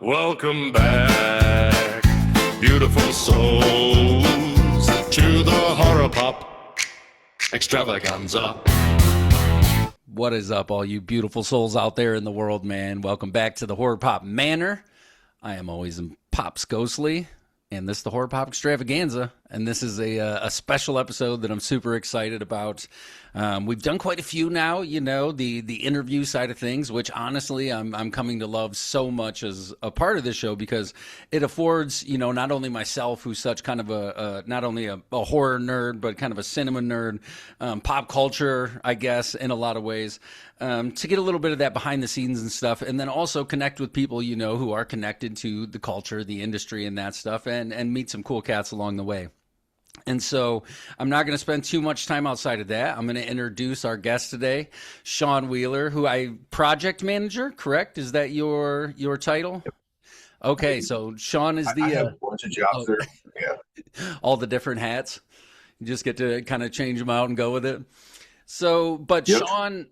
Welcome back, beautiful souls, to the Horror Pop Extravaganza. What is up, all you beautiful souls out there in the world, man? Welcome back to the Horror Pop Manor. I am always in Pops Ghostly, and this is the Horror Pop Extravaganza, and this is a special episode that I'm super excited about. We've done quite a few now, you know, the interview side of things, which honestly I'm coming to love so much as a part of this show because it affords, you know, not only myself, who's such kind of not only a horror nerd, but kind of a cinema nerd, pop culture, I guess, in a lot of ways, to get a little bit of that behind the scenes and stuff, and then also connect with people, you know, who are connected to the culture, the industry, and that stuff, and meet some cool cats along the way. And so I'm not going to spend too much time outside of that. I'm going to introduce our guest today, Shon Wheeler, who project manager, correct? Is that your title? Okay, so Shon is I have a bunch of jobs there. Yeah. all the different hats. You just get to kind of change them out and go with it. So, but Yep.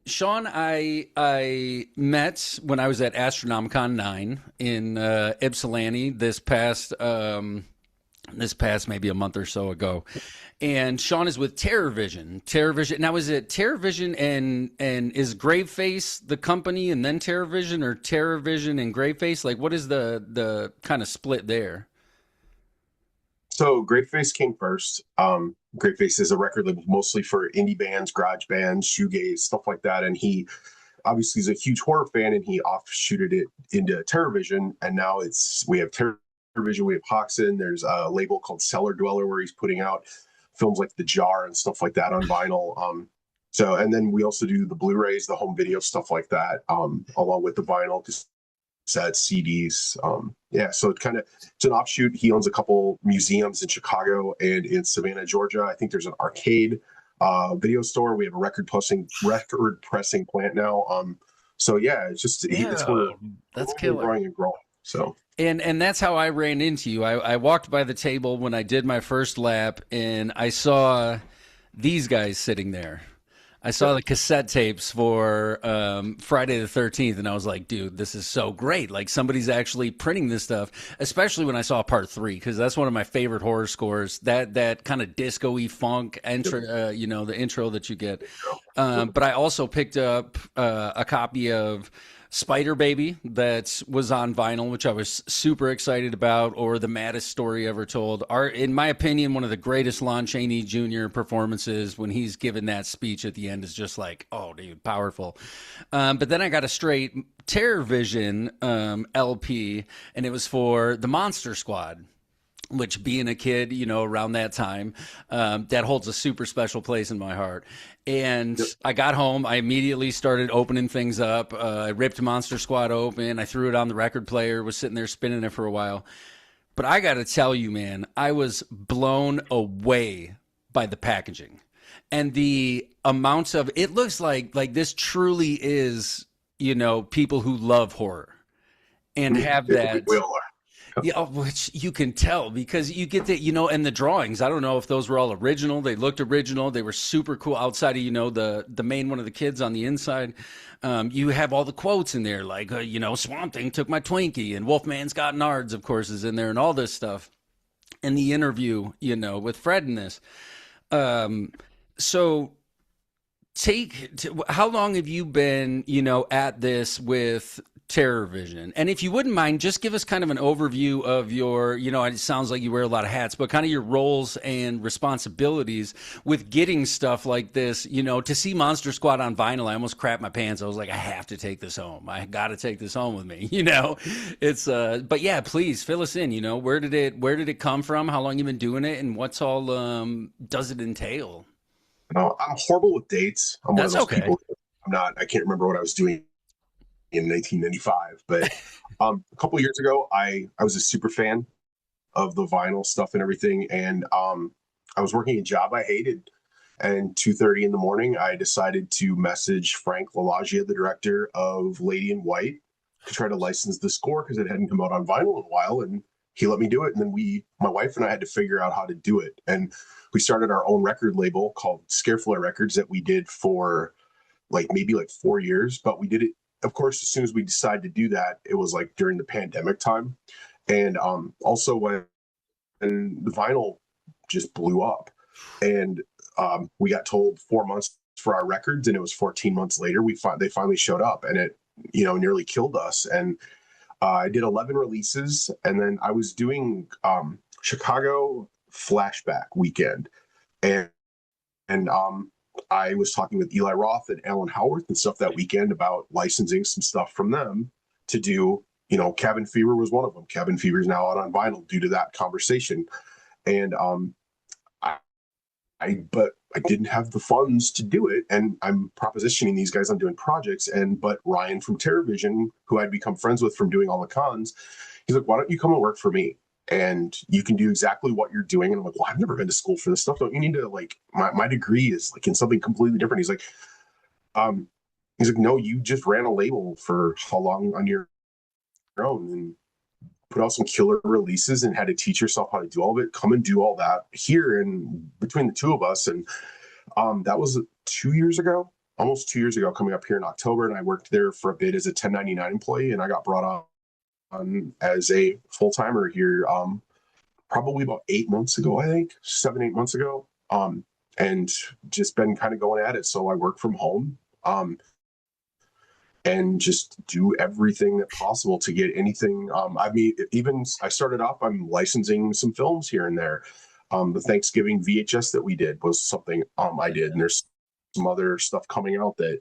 Shon, I met when I was at Astronomicon 9 in Ypsilanti this past maybe a month or so ago. And Shon is with TerrorVision. Now, is it TerrorVision and is Graveface the company and then TerrorVision, or TerrorVision and Graveface? Like, what is the kind of split there? So Greatface came first. Greatface is a record label mostly for indie bands, garage bands, shoegaze, stuff like that. And he obviously is a huge horror fan, and he offshooted it into TerrorVision. And now we have TerrorVision, we have Hoxton. There's a label called Cellar Dweller where he's putting out films like The Jar and stuff like that on vinyl. And then we also do the Blu-rays, the home video, stuff like that, along with the vinyl cassettes, CDs. So it's an offshoot. He owns a couple museums in Chicago and in Savannah, Georgia. I think there's an arcade video store. We have a record pressing plant now. That's we're killer. growing and growing. So. And that's how I ran into you. I walked by the table when I did my first lap, and I saw these guys sitting there. I saw the cassette tapes for Friday the 13th, and I was like, dude, this is so great. Like, somebody's actually printing this stuff, especially when I saw part 3, because that's one of my favorite horror scores, that kind of disco-y funk intro, the intro that you get. But I also picked up a copy of Spider Baby that was on vinyl, which I was super excited about, or The Maddest Story Ever Told. In my opinion, one of the greatest Lon Chaney Jr. performances when he's given that speech at the end is just like, oh, dude, powerful. But then I got a straight TerrorVision LP, and it was for the Monster Squad, which, being a kid, you know, around that time, that holds a super special place in my heart. And I got home. I immediately started opening things up. I ripped Monster Squad open. I threw it on the record player, was sitting there spinning it for a while. But I got to tell you, man, I was blown away by the packaging and the amounts of, it looks like this truly is, you know, people who love horror and have that. Yeah, which you can tell because you get the, you know, and the drawings. I don't know if those were all original. They looked original. They were super cool outside of, you know, the main one of the kids on the inside. You have all the quotes in there, like, you know, Swamp Thing took my Twinkie, and Wolfman's got nards, of course, is in there, and all this stuff. And the interview, you know, with Fred in this. So how long have you been, you know, at this with TerrorVision? And if you wouldn't mind, just give us kind of an overview of your, you know, it sounds like you wear a lot of hats, but kind of your roles and responsibilities with getting stuff like this, you know, to see Monster Squad on vinyl. I almost crapped my pants. I was like, I have to take this home. I got to take this home with me, you know. It's but yeah, please fill us in, you know, where did it come from? How long you been doing it, and what's all does it entail? I'm horrible with dates. I'm That's one of those okay. people. I can't remember what I was doing in 1995, but a couple of years ago, I was a super fan of the vinyl stuff and everything, and I was working a job I hated, and 2:30 in the morning, I decided to message Frank LaLoggia, the director of Lady in White, to try to license the score because it hadn't come out on vinyl in a while, and he let me do it. And then my wife and I had to figure out how to do it, and we started our own record label called Scarefly Records that we did for maybe 4 years, but we did it of course, as soon as we decided to do that, it was like during the pandemic time. And also when the vinyl just blew up. And we got told 4 months for our records, and it was 14 months later they finally showed up, and it nearly killed us. And I did 11 releases, and then I was doing Chicago Flashback Weekend, and I was talking with Eli Roth and Alan Howarth and stuff that weekend about licensing some stuff from them to do. Cabin Fever was one of them. Cabin Fever is now out on vinyl due to that conversation. And but I didn't have the funds to do it, and I'm propositioning these guys on doing projects. But Ryan from TerrorVision, who I'd become friends with from doing all the cons, he's like, "Why don't you come and work for me? And you can do exactly what you're doing." And I'm like, "Well, I've never been to school for this stuff. Don't you need to, like, my degree is like in something completely different." He's like, "No, you just ran a label for how long on your own and put out some killer releases and had to teach yourself how to do all of it. Come and do all that here." And between the two of us, and that was 2 years ago, almost 2 years ago, coming up here in October. And I worked there for a bit as a 1099 employee, and I got brought on as a full-timer here probably about 8 months ago, I think 7-8 months ago, and just been kind of going at it. So I work from home and just do everything that possible to get anything. I mean, even I started off, I'm licensing some films here and there. The Thanksgiving VHS that we did was something I did, and there's some other stuff coming out that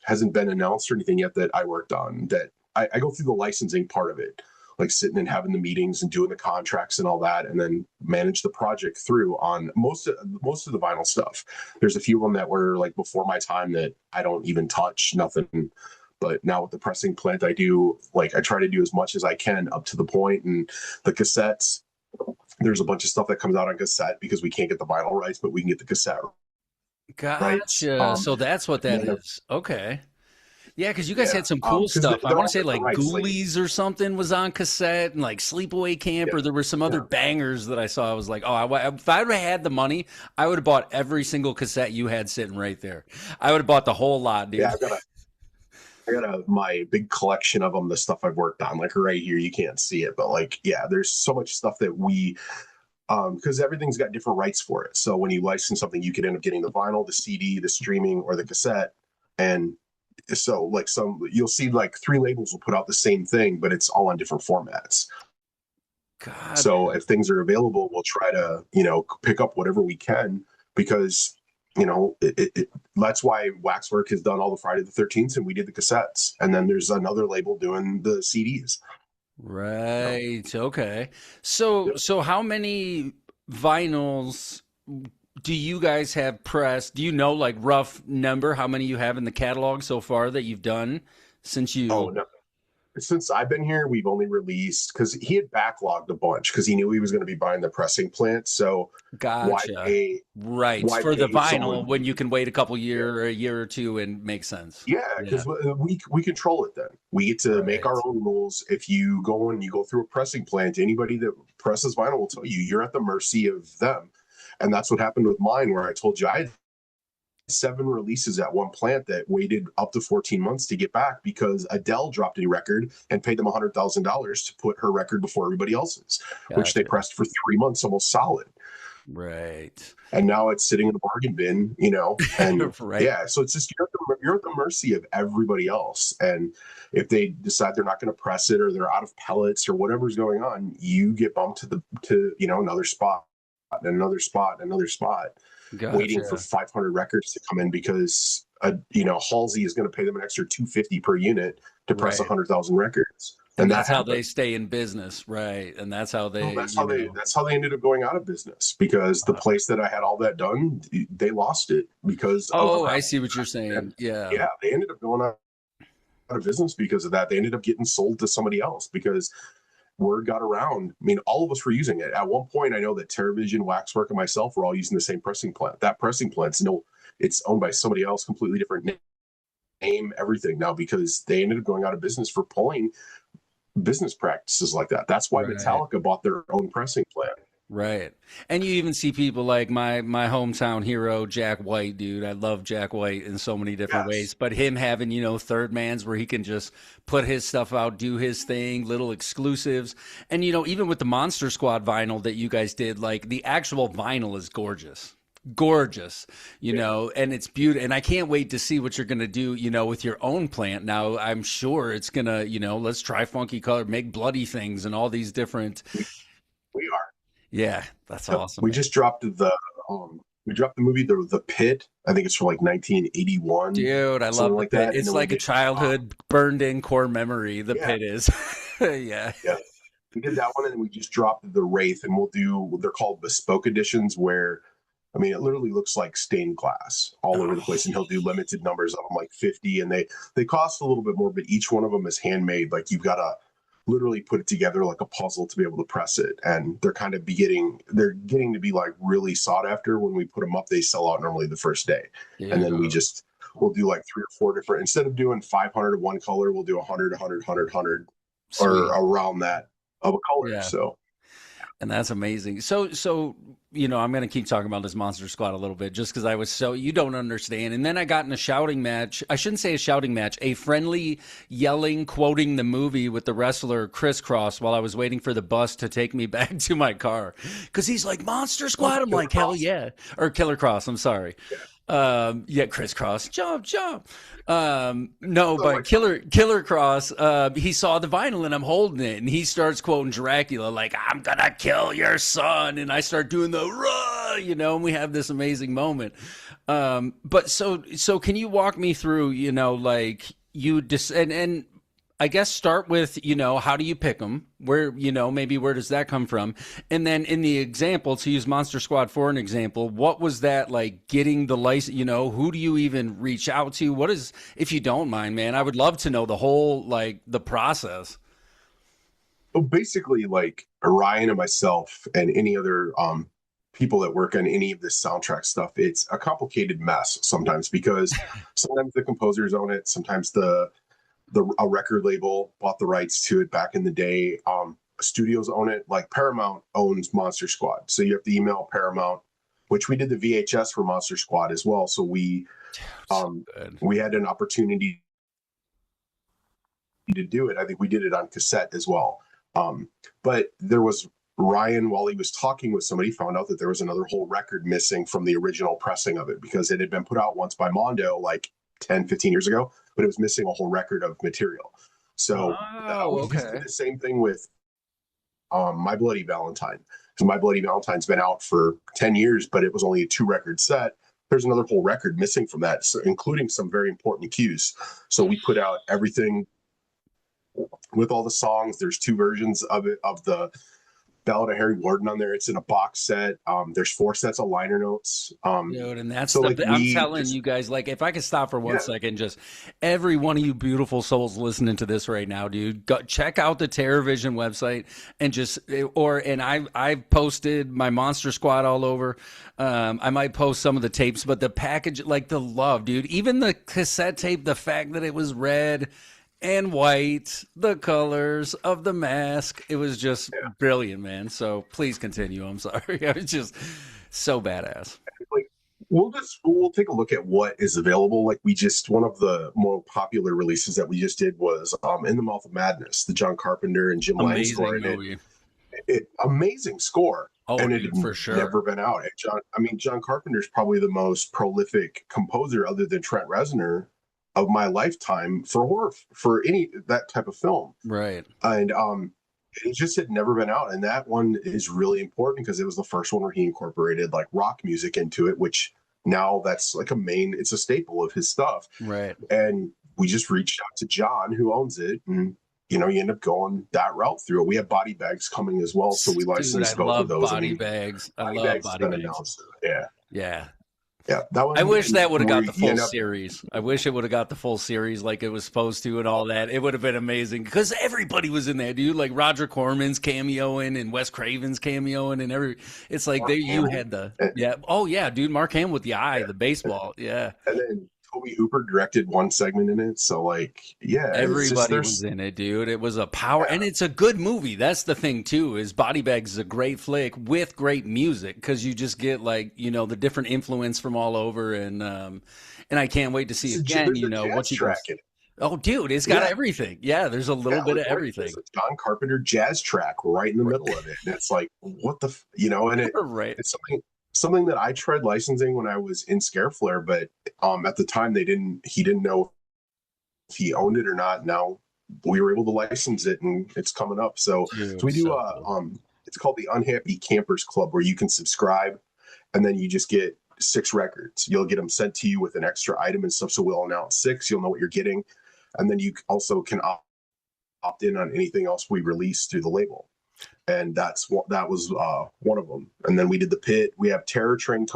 hasn't been announced or anything yet that I worked on. That I go through the licensing part of it, like sitting and having the meetings and doing the contracts and all that, and then manage the project through on most of the vinyl stuff. There's a few of them that were like before my time that I don't even touch, nothing. But now with the pressing plant, I try to do as much as I can up to the point. And the cassettes, there's a bunch of stuff that comes out on cassette because we can't get the vinyl rights, but we can get the cassette rights. Gotcha. So that's what that is. Okay. Yeah, because you guys had some cool stuff. I want to say like Ghoulies or something was on cassette, and like Sleepaway Camp, or there were some other bangers that I saw. I was like, oh, if I would have had the money, I would have bought every single cassette you had sitting right there. I would have bought the whole lot, dude. Yeah, I got my big collection of them, the stuff I've worked on, like right here. You can't see it, but like, yeah, there's so much stuff that we, because everything's got different rights for it. So when you license something, you could end up getting the vinyl, the CD, the streaming, or the cassette. And so like you'll see like 3 labels will put out the same thing, but it's all on different formats. God. So if things are available, we'll try to, pick up whatever we can, because, that's why Waxwork has done all the Friday the 13th, and we did the cassettes. And then there's another label doing the CDs. Right. Okay. So how many vinyls do you guys have pressed? Do you know, like, rough number, how many you have in the catalog so far that you've done since you? Oh, no. Since I've been here, we've only released, because he had backlogged a bunch because he knew he was going to be buying the pressing plant. So gotcha. Why for the vinyl when you can wait a couple a year or two and make sense? Yeah, because we control it. Then we get to make our own rules. If you go through a pressing plant, anybody that presses vinyl will tell you you're at the mercy of them. And that's what happened with mine, where I told you I had 7 releases at one plant that waited up to 14 months to get back because Adele dropped a record and paid them $100,000 to put her record before everybody else's, which they pressed for 3 months, almost solid. Right. And now it's sitting in the bargain bin, and yeah, so it's just, you're at the mercy of everybody else. And if they decide they're not going to press it, or they're out of pellets, or whatever's going on, you get bumped to another spot, and another spot, another spot. Gotcha. Waiting for 500 records to come in because Halsey is going to pay them an extra $250 per unit to press 100,000 records. And that's how they stay in business, right? And that's how they that's how they ended up going out of business, because the place that I had all that done, they lost it because I see what you're saying. Yeah, they ended up going out of business because of that. They ended up getting sold to somebody else because word got around. I mean, all of us were using it. At one point, I know that TerrorVision, Waxwork, and myself were all using the same pressing plant. That pressing plant's it's owned by somebody else, completely different name, everything now, because they ended up going out of business for pulling business practices like that. That's why Metallica bought their own pressing plant. Right. And you even see people like my hometown hero, Jack White, dude. I love Jack White in so many different ways. Yes. But him having, third mans where he can just put his stuff out, do his thing, little exclusives. And, even with the Monster Squad vinyl that you guys did, like the actual vinyl is gorgeous. Gorgeous, and it's beautiful. And I can't wait to see what you're going to do, with your own plant. Now, I'm sure it's going to, let's try funky color, make bloody things and all these different. We are. Yeah, that's Yep. awesome, We man. just dropped the movie The Pit. I think it's from like 1981, Dude, I something love the like pit. that. And It's then we like a did childhood burned in core memory. The yeah, pit is. Yeah. yeah. We did that one, and then we just dropped The Wraith, and we'll do. They're called bespoke editions, where I mean, it literally looks like stained glass all over the place. And he'll do limited numbers of them, like 50, and they cost a little bit more, but each one of them is handmade. Like you've got to literally put it together like a puzzle to be able to press it. And they're getting to be like really sought after. When we put them up, they sell out normally the first day, and then Dude, we'll do like 3 or 4 different. Instead of doing 500 of one color, we'll do 100, 100, 100, 100, or sweet. around that of a color. Yeah. So And that's amazing. So, I'm going to keep talking about this Monster Squad a little bit just because you don't understand. And then I got in a shouting match. I shouldn't say a shouting match, a friendly yelling, quoting the movie with the wrestler Crisscross while I was waiting for the bus to take me back to my car. Because he's like, Monster Squad. I'm Killer like, hell Cross. yeah. Or Killer Cross. I'm sorry. Yeah, Crisscross. Jump, jump. No, Oh my but Killer Cross, he saw the vinyl and I'm holding it and he starts quoting Dracula like, I'm gonna kill your son. And I start doing the rah, and we have this amazing moment. But so can you walk me through, like and I guess start with, how do you pick them? Where, maybe where does that come from? And then in the example, to use Monster Squad for an example, what was that like getting the license? Who do you even reach out to? What is, if you don't mind, man, I would love to know the whole, like the process. Well, basically, like Ryan and myself and any other people that work on any of this soundtrack stuff, it's a complicated mess sometimes because sometimes the composers own it, sometimes a record label bought the rights to it back in the day. Studios own it, like Paramount owns Monster Squad, so you have to email Paramount, which we did the VHS for Monster Squad as well. So So good. we had an opportunity to do it. I think we did it on cassette as well. But there was Ryan, while he was talking with somebody, found out that there was another whole record missing from the original pressing of it because it had been put out once by Mondo like 10, 15 years ago, but it was missing a whole record of material. So Oh, we just did okay. the same thing with My Bloody Valentine. So My Bloody Valentine's been out for 10 years, but it was only a 2 record set. There's another whole record missing from that, so including some very important cues. So we put out everything with all the songs. There's 2 versions of it, of the Ballad of Harry Warden on there. It's in a box set. There's 4 sets of liner notes. Dude, and that's So like I'm we telling just you guys, like, if I could stop for one yeah, second, just every one of you beautiful souls listening to this right now, dude, go check out the TerrorVision website and I've posted my Monster Squad all over. I might post some of the tapes, but the package, like the love, dude, even the cassette tape, the fact that it was red and white, the colors of the mask. It was just yeah. brilliant, man. So please continue. I'm sorry. I was just so badass. Like we'll take a look at what is available. Like we just one of the more popular releases that we just did was In the Mouth of Madness, the John Carpenter and Jim Lang score, Amazing and movie. it amazing score. Oh, And it dude, for had sure. never been out. And John Carpenter's probably the most prolific composer other than Trent Reznor of my lifetime for horror, for any that type of film. Right. And it just had never been out. And that one is really important because it was the first one where he incorporated like rock music into it, which now that's like it's a staple of his stuff. Right. And we just reached out to John, who owns it, and you end up going that route through it. We have Body Bags coming as well, so we Dude, I licensed both of love those. I body mean, bags. I Body love Bags has body been bags. announced. Yeah, Yeah. yeah, that I one wish that would have where got the you full end up. series. I wish it would have got the full series like it was supposed to and all that. It would have been amazing because everybody was in there, dude. Like Roger Corman's cameoing and Wes Craven's cameoing and it's like Mark you Hamill, had the, and, yeah. Oh, yeah, dude. Mark Hamill with the eye, yeah, the baseball. Yeah. and then Toby Hooper directed one segment in it. So like, yeah, it's just Everybody was there's in it, dude. It was a power, and yeah, it's a good movie. That's the thing too. Is Body Bags is a great flick with great music because you just get like the different influence from all over, and I can't wait to see again. there's a jazz What you can. track in it. Oh, dude, it's got Yeah, everything. Yeah, there's a little yeah, bit like of there's everything. a John Carpenter jazz track right in the middle of it, and it's like, what the, and Right. it's something that I tried licensing when I was in Scareflare, but at the time he didn't know if he owned it or not. Now we were able to license it, and it's coming up. So Dude, we do so cool. it's called the Unhappy Campers Club, where you can subscribe, and then you just get 6 records. You'll get them sent to you with an extra item and stuff. So we'll announce 6. You'll know what you're getting, and then you also can opt in on anything else we release through the label. And that was one of them. And then we did the Pit. We have Terror Train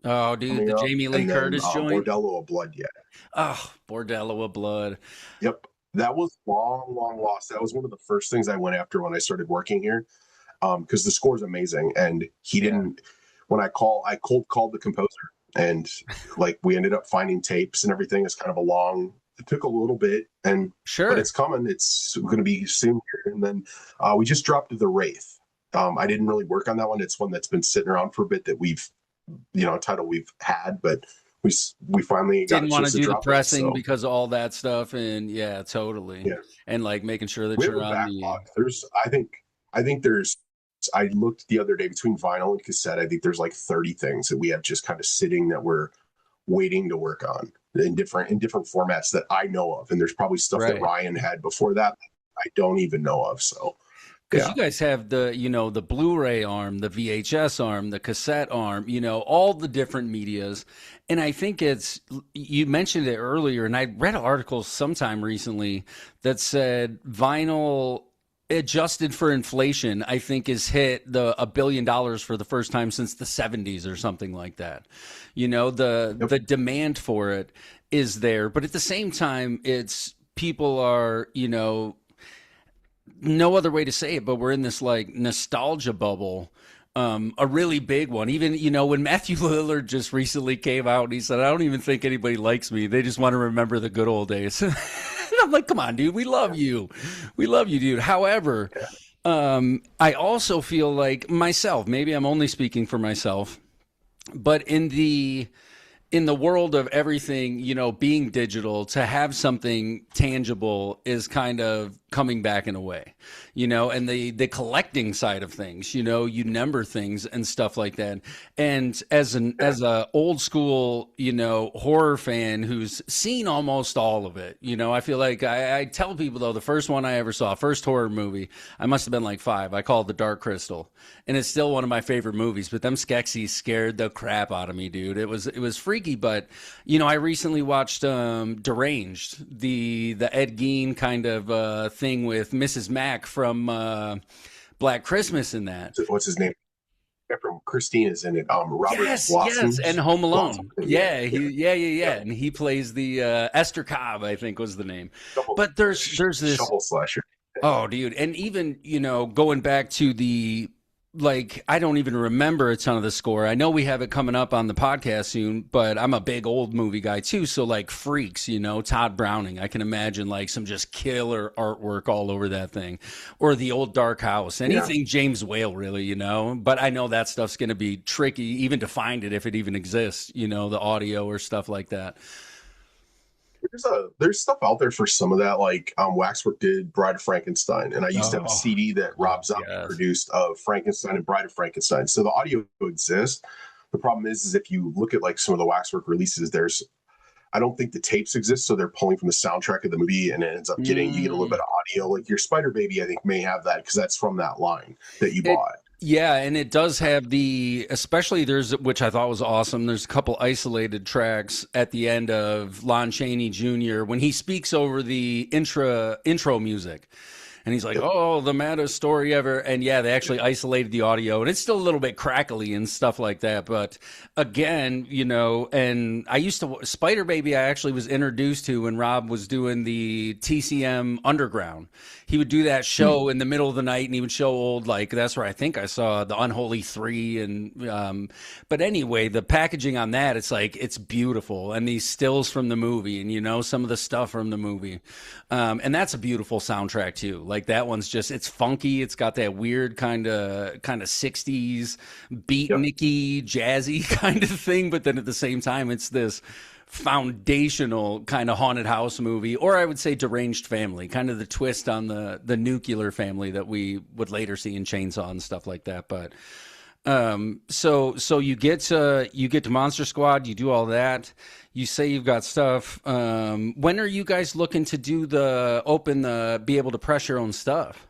Oh, dude, coming the up, Jamie Lee and then Curtis joint. Bordello of Blood. Yeah. Oh, Bordello of Blood. Yep. That was long lost. That was one of the first things I went after when I started working here. Because the score is amazing. And he Yeah. didn't, I cold called the composer, and like we ended up finding tapes and everything. It's kind of it took a little bit, but Sure. it's coming. It's going to be soon here. And then we just dropped The Wraith. I didn't really work on that one. It's one that's been sitting around for a bit that we've, a title we've had, but we finally got Didn't a want chance to to do the drop it. pressing So because of all that stuff, and yeah, totally. yeah, And like making sure that we have you're a on the. backlog. I think there's. I looked the other day between vinyl and cassette. I think there's like 30 things that we have just kind of sitting that we're waiting to work on in different formats that I know of. And there's probably stuff that Right. Ryan had before that I don't even know of. So Because yeah, you guys have the Blu-ray arm, the VHS arm, the cassette arm, all the different medias. And I think you mentioned it earlier, and I read an article sometime recently that said vinyl adjusted for inflation, I think has hit $1 billion for the first time since the 70s or something like that. The demand for it is there, but at the same time, people are, no other way to say it, but we're in this like nostalgia bubble, a really big one. Even when Matthew Lillard just recently came out and he said, "I don't even think anybody likes me. They just want to remember the good old days." And I'm like, "Come on, dude. We love you. We love you, dude." However, I also feel like myself. Maybe I'm only speaking for myself, but in the world of everything, being digital, to have something tangible is kind of coming back in a way, and the collecting side of things, you number things and stuff like that. And as a old school, horror fan who's seen almost all of it, I feel like I tell people though, the first one I ever saw, first horror movie, I must have been like 5. I call it The Dark Crystal, and it's still one of my favorite movies. But them Skeksis scared the crap out of me, dude. It was freaky. But I recently watched Deranged, the Ed Gein kind of thing with Mrs. Mack from Black Christmas in that. What's his name? From Christine is in it. Robert Yes, Blossoms. and Home Alone. Blossoms. Yeah, and he plays the Esther Cobb, I think was the name. But there's this shovel slasher. Oh, dude, and even going back to the I don't even remember a ton of the score. I know we have it coming up on the podcast soon, but I'm a big old movie guy too. So like Freaks, Todd Browning, I can imagine like some just killer artwork all over that thing, or the old Dark House, anything James Whale really, But I know that stuff's going to be tricky even to find it if it even exists, the audio or stuff like that. There's stuff out there for some of that, like Waxwork did Bride of Frankenstein, and I used to have a CD that Rob Zombie produced of Frankenstein and Bride of Frankenstein. So the audio exists. The problem is if you look at like some of the Waxwork releases, I don't think the tapes exist, so they're pulling from the soundtrack of the movie, and it ends up you get a little bit of audio. Like your Spider Baby, I think may have that because that's from that line that you bought. Yeah, and it does have especially which I thought was awesome. There's a couple isolated tracks at the end of Lon Chaney Jr. when he speaks over the intro music. And he's like, Yep. oh, the maddest story ever. And yeah, they actually isolated the audio, and it's still a little bit crackly and stuff like that. But again, and I used to, Spider Baby, I actually was introduced to when Rob was doing the TCM Underground. He would do that show in the middle of the night, and he would show old, like, that's where I think I saw the Unholy Three. But anyway, the packaging on that, it's like, it's beautiful. And these stills from the movie, and, some of the stuff from the movie. And that's a beautiful soundtrack too. Like that one's just, it's funky. It's got that weird kind of 60s beatniky, jazzy kind of thing. But then at the same time, it's this foundational kind of haunted house movie, or I would say deranged family, kind of the twist on the nuclear family that we would later see in Chainsaw and stuff like that. But so you get to Monster Squad, you do all that. You say you've got stuff. When are you guys looking to do be able to press your own stuff?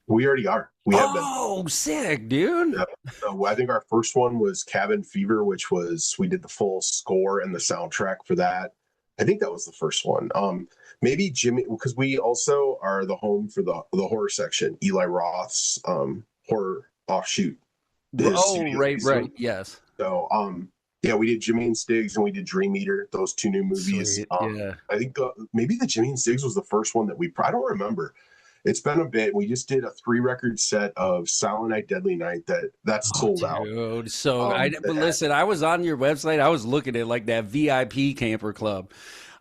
We already are. We have been. Oh, sick, dude. Yeah. So I think our first one was Cabin Fever, which was, we did the full score and the soundtrack for that. I think that was the first one. Maybe Jimmy, because we also are the home for the horror section. Eli Roth's horror offshoot. Right, yes. So yeah, we did Jimmy and Stiggs, and we did Dream Eater, those two new movies. Yeah. I think maybe the Jimmy and Stiggs was the first one that I don't remember. It's been a bit. We just did a 3-record set of Silent Night, Deadly Night that's sold out. Dude, so but listen, I was on your website. I was looking at like that VIP camper club.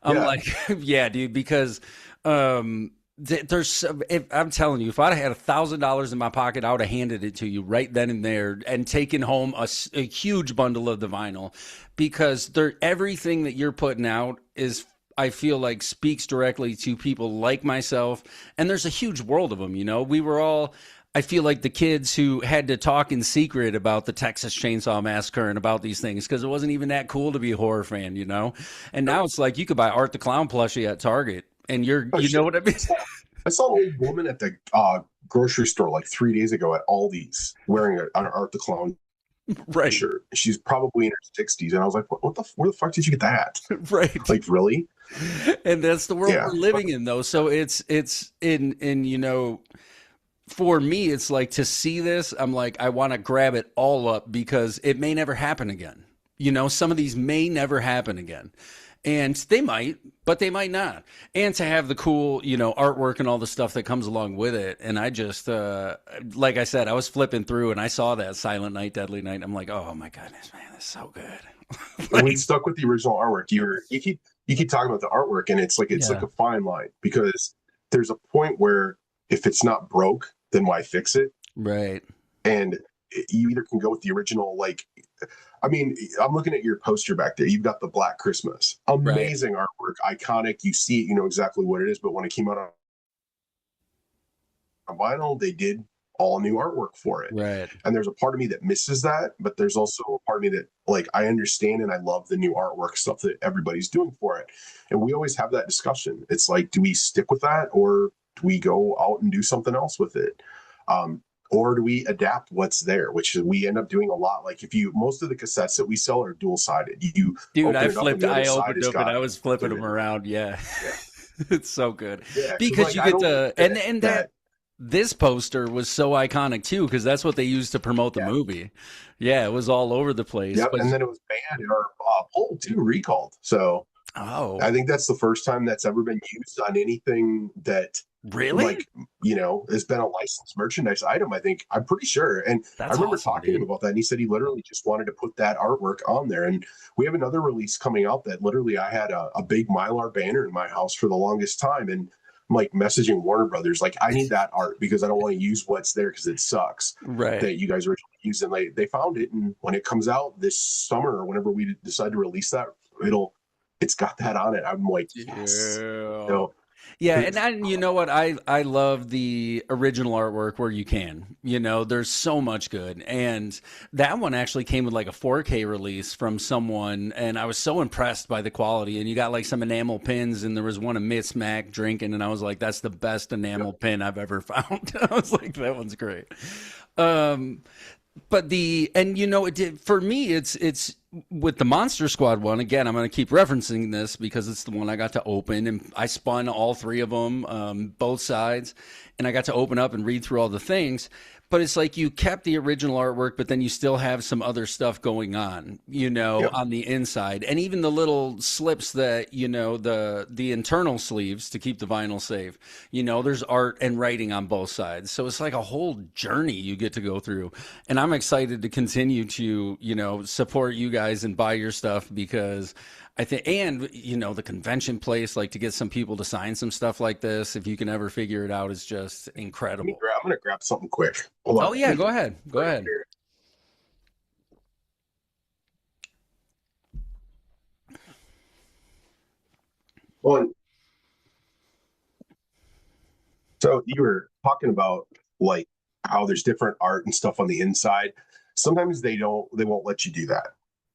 I'm like, yeah, dude, because I'm telling you, if I'd had $1,000 in my pocket, I would have handed it to you right then and there and taken home a huge bundle of the vinyl, because everything that you're putting out is, I feel like, speaks directly to people like myself. And there's a huge world of them. We were all, I feel like, the kids who had to talk in secret about the Texas Chainsaw Massacre and about these things because it wasn't even that cool to be a horror fan, And now it's like you could buy Art the Clown plushie at Target, and know what I mean? I saw an old woman at the grocery store like 3 days ago at Aldi's wearing an Art the Clown shirt. She's probably in her 60s, and I was like, where the fuck did you get that? Right. Like, really? And that's the world we're living in, though. So it's in for me, it's like, to see this, I'm like, I want to grab it all up because it may never happen again. Some of these may never happen again. And they might, but they might not. And to have the cool, artwork and all the stuff that comes along with it. And I just, like I said, I was flipping through and I saw that Silent Night, Deadly Night. I'm like, oh my goodness, man, that's so good. We stuck with the original artwork. You keep talking about the artwork, and it's like a fine line, because there's a point where if it's not broke, then why fix it? Right. And you either can go with the original, like, I mean, I'm looking at your poster back there. You've got the Black Christmas. Amazing artwork, iconic. You see it, you know exactly what it is. But when it came out on vinyl, they did all new artwork for it. Right. And there's a part of me that misses that, but there's also a part of me that, like, I understand and I love the new artwork stuff that everybody's doing for it. And we always have that discussion. It's like, do we stick with that, or do we go out and do something else with it? Or do we adapt what's there, which is, we end up doing a lot. Like, most of the cassettes that we sell are dual-sided. Dude, I opened up and I was flipping them around. Yeah. It's so good. Yeah, because you get to, this poster was so iconic too, because that's what they used to promote the movie. Yeah, it was all over the place. Yep, and then it was banned or pulled too, recalled. So I think that's the first time that's ever been used on anything that really, has been a licensed merchandise item. I'm pretty sure. And I remember talking to him about that, and he said he literally just wanted to put that artwork on there. And we have another release coming out that literally I had a big Mylar banner in my house for the longest time, and I'm like messaging Warner Brothers, like, I need that art because I don't want to use what's there because it sucks. Right. That you guys originally used, and they found it, and when it comes out this summer or whenever we decide to release that, it's got that on it. I'm like, yes. Yeah, and you know what? I love the original artwork where you can. There's so much good. And that one actually came with like a 4K release from someone, and I was so impressed by the quality. And you got like some enamel pins, and there was one of Miss Mac drinking, and I was like, that's the best enamel pin I've ever found. I was like, that one's great. But it did for me. It's with the Monster Squad one, again, I'm going to keep referencing this because it's the one I got to open, and I spun all three of them, both sides, and I got to open up and read through all the things. But it's like you kept the original artwork, but then you still have some other stuff going on, Yep. on the inside, and even the little slips that the internal sleeves to keep the vinyl safe. There's art and writing on both sides, so it's like a whole journey you get to go through. And I'm excited to continue to support you guys and buy your stuff because I think, and the convention place, like to get some people to sign some stuff like this, if you can ever figure it out, is just incredible. I'm gonna grab something quick. Hold on. Oh yeah, go ahead. Go ahead. Well, so you were talking about like how there's different art and stuff on the inside. Sometimes they won't let you do that.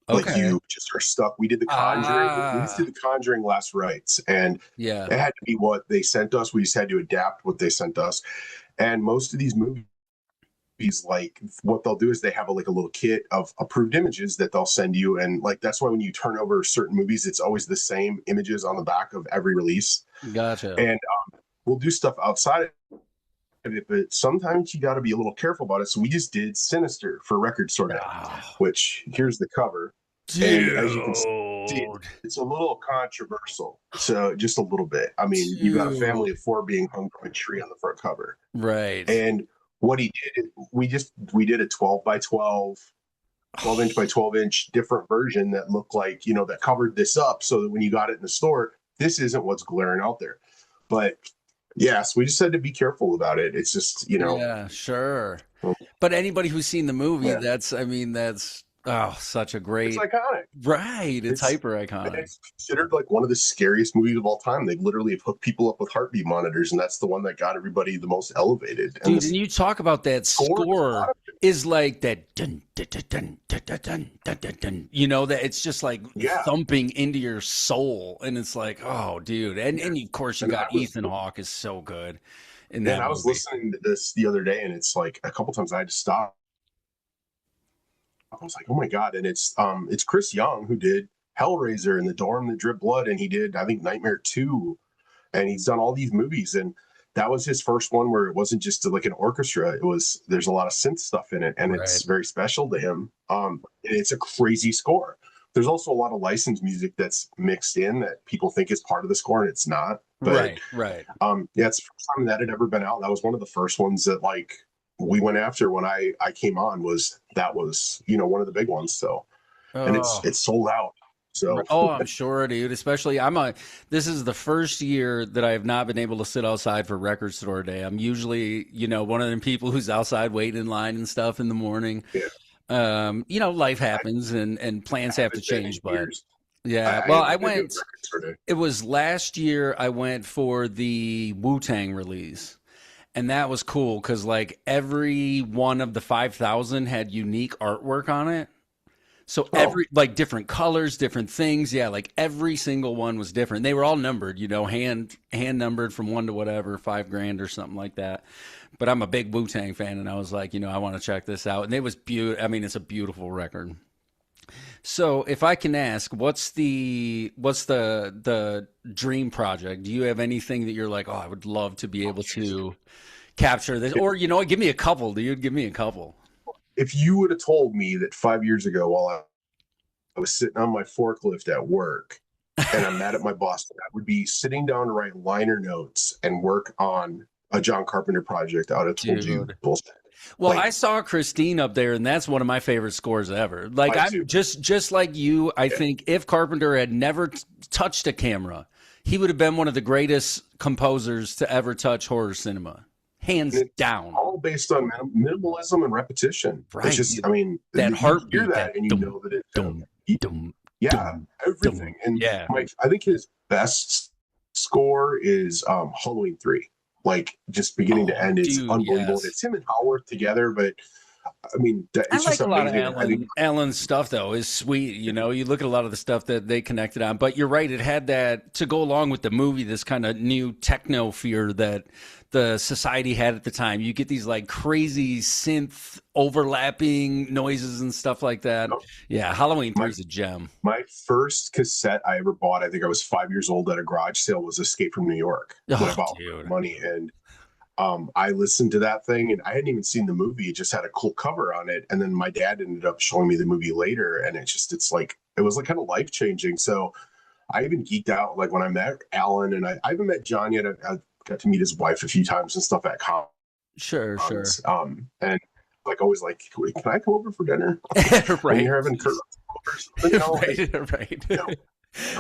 Like Okay. you just are stuck. We did the Conjuring. We just did the Conjuring last rites, and Yeah. it had to be what they sent us. We just had to adapt what they sent us. And most of these movies, like what they'll do is they have like a little kit of approved images that they'll send you, and like that's why when you turn over certain movies, it's always the same images on the back of every release. Gotcha. And we'll do stuff outside of it, but sometimes you got to be a little careful about it. So we just did Sinister for Record Store Day, Oh, which here's the cover. And as you can see, it's a little controversial. So just a little bit. I mean, you got a family of four being hung from a tree on the front cover. Right. And what he did, we did a 12 by 12 inch by 12 inch different version that looked like, that covered this up so that when you got it in the store, this isn't what's glaring out there. But yes, we just had to be careful about it. It's just, Yeah, sure. But anybody who's seen the movie, Yeah. that's such a great, It's iconic. right. It's hyper iconic. It's considered like one of the scariest movies of all time. They literally have hooked people up with heartbeat monitors, and that's the one that got everybody the most elevated. And Dude, and you talk about that score is like that dun, dun, dun, dun, dun, dun, dun, dun, dun, dun. That it's just like thumping into your soul, and it's like, oh, dude. And of course you got Ethan Hawke is so good in that. And I was listening to this the other day, and it's like a couple times I had to stop. I was like, oh my God. And it's Chris Young who did Hellraiser and The Dorm That Dripped Blood, and he did, I think, Nightmare 2. And he's done all these movies. And that was his first one where it wasn't just like an orchestra. There's a lot of synth stuff in it, and it's very special to him. It's a crazy score. There's also a lot of licensed music that's mixed in that people think is part of the score, and it's not. But, right. It's the first time that had ever been out. That was one of the first ones that like we went after when I came on. Was one of the big ones. So, and it's sold out. So, I'm sure, dude. Especially, this is the first year that I have not been able to sit outside for Record Store Day. I'm usually, one of them people who's outside waiting in line and stuff in the morning. Yeah. Life happens and plans have to change, but yeah. I went. It was last year. I went for the Wu-Tang release. And that was cool because like every one of the 5,000 had unique artwork on it. So every like different colors, different things. Yeah, like every single one was different. They were all numbered, hand numbered from 1 to whatever, $5,000 or something like that. But I'm a big Wu-Tang fan, and I was like, I want to check this out. And it was beautiful. I mean, it's a beautiful record. So if I can ask, what's the dream project? Do you have anything that you're like, oh, I would love to be able to capture this? Or, give me a couple, dude. Give me a couple. If you would have told me that 5 years ago while I was sitting on my forklift at work and I'm mad at my boss, I would be sitting down to write liner notes and work on a John Carpenter project, I would have told you bullshit. Well, I saw Christine up there, and that's one of my favorite scores ever. Like I'm just like you. I think if Carpenter had never touched a camera, he would have been one of the greatest composers to ever touch horror cinema, hands down. All based on minimalism and repetition. Right. It's just, I mean, that heartbeat, you hear that and you know that it's everything. And I think his best score is Halloween 3. Like just beginning to end, it's unbelievable. It's him and Howard together, but I mean, I it's just like a lot of amazing. I think Alan's stuff though. Is sweet, you know. You look at a lot of the stuff that they connected on, but you're right. It had that to go along with the movie. This kind of new techno fear that the society had at the time. You get these like crazy synth overlapping noises and stuff like that. Yeah, Halloween my 3 is a gem. my first cassette I ever bought, I think I was 5 years old at a garage sale, was Escape from New York that I Oh, bought dude. for money. And I listened to that thing, and I hadn't even seen the movie. It just had a cool cover on it. And then my dad ended up showing me the movie later, and it's like, it was like kind of life changing. So I even geeked out like when I met Alan, and I haven't met John yet. I got to meet his wife a few times and stuff at Sure, sure. cons. And like always like, "Wait, can I come over for dinner when Right. you're having Kurt or something?" You know, like, Right. you know,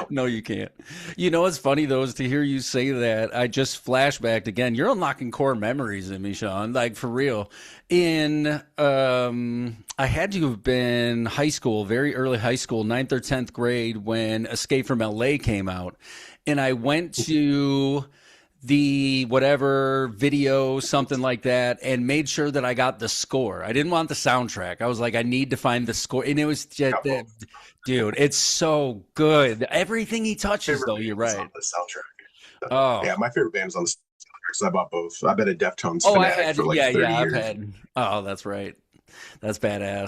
No, you can't. You know what's funny though is to hear you say that. I just flashbacked again. You're unlocking core memories in me, Sean. Like for real. In I had to have been high school, very early high school, ninth or tenth grade, when Escape from LA came out, and I went to the whatever video, something like that, and made sure that I got the score. I didn't want the soundtrack. I was like, I need to find the score. And it was just, got both. dude, it's so good. Everything he touches, Favorite though, you're band is right. on the soundtrack. Oh, Yeah, my favorite band is on the soundtrack. So I bought both. I've been a Deftones oh, I fanatic had, for like yeah, 30 yeah, I've years. had, oh, that's right. That's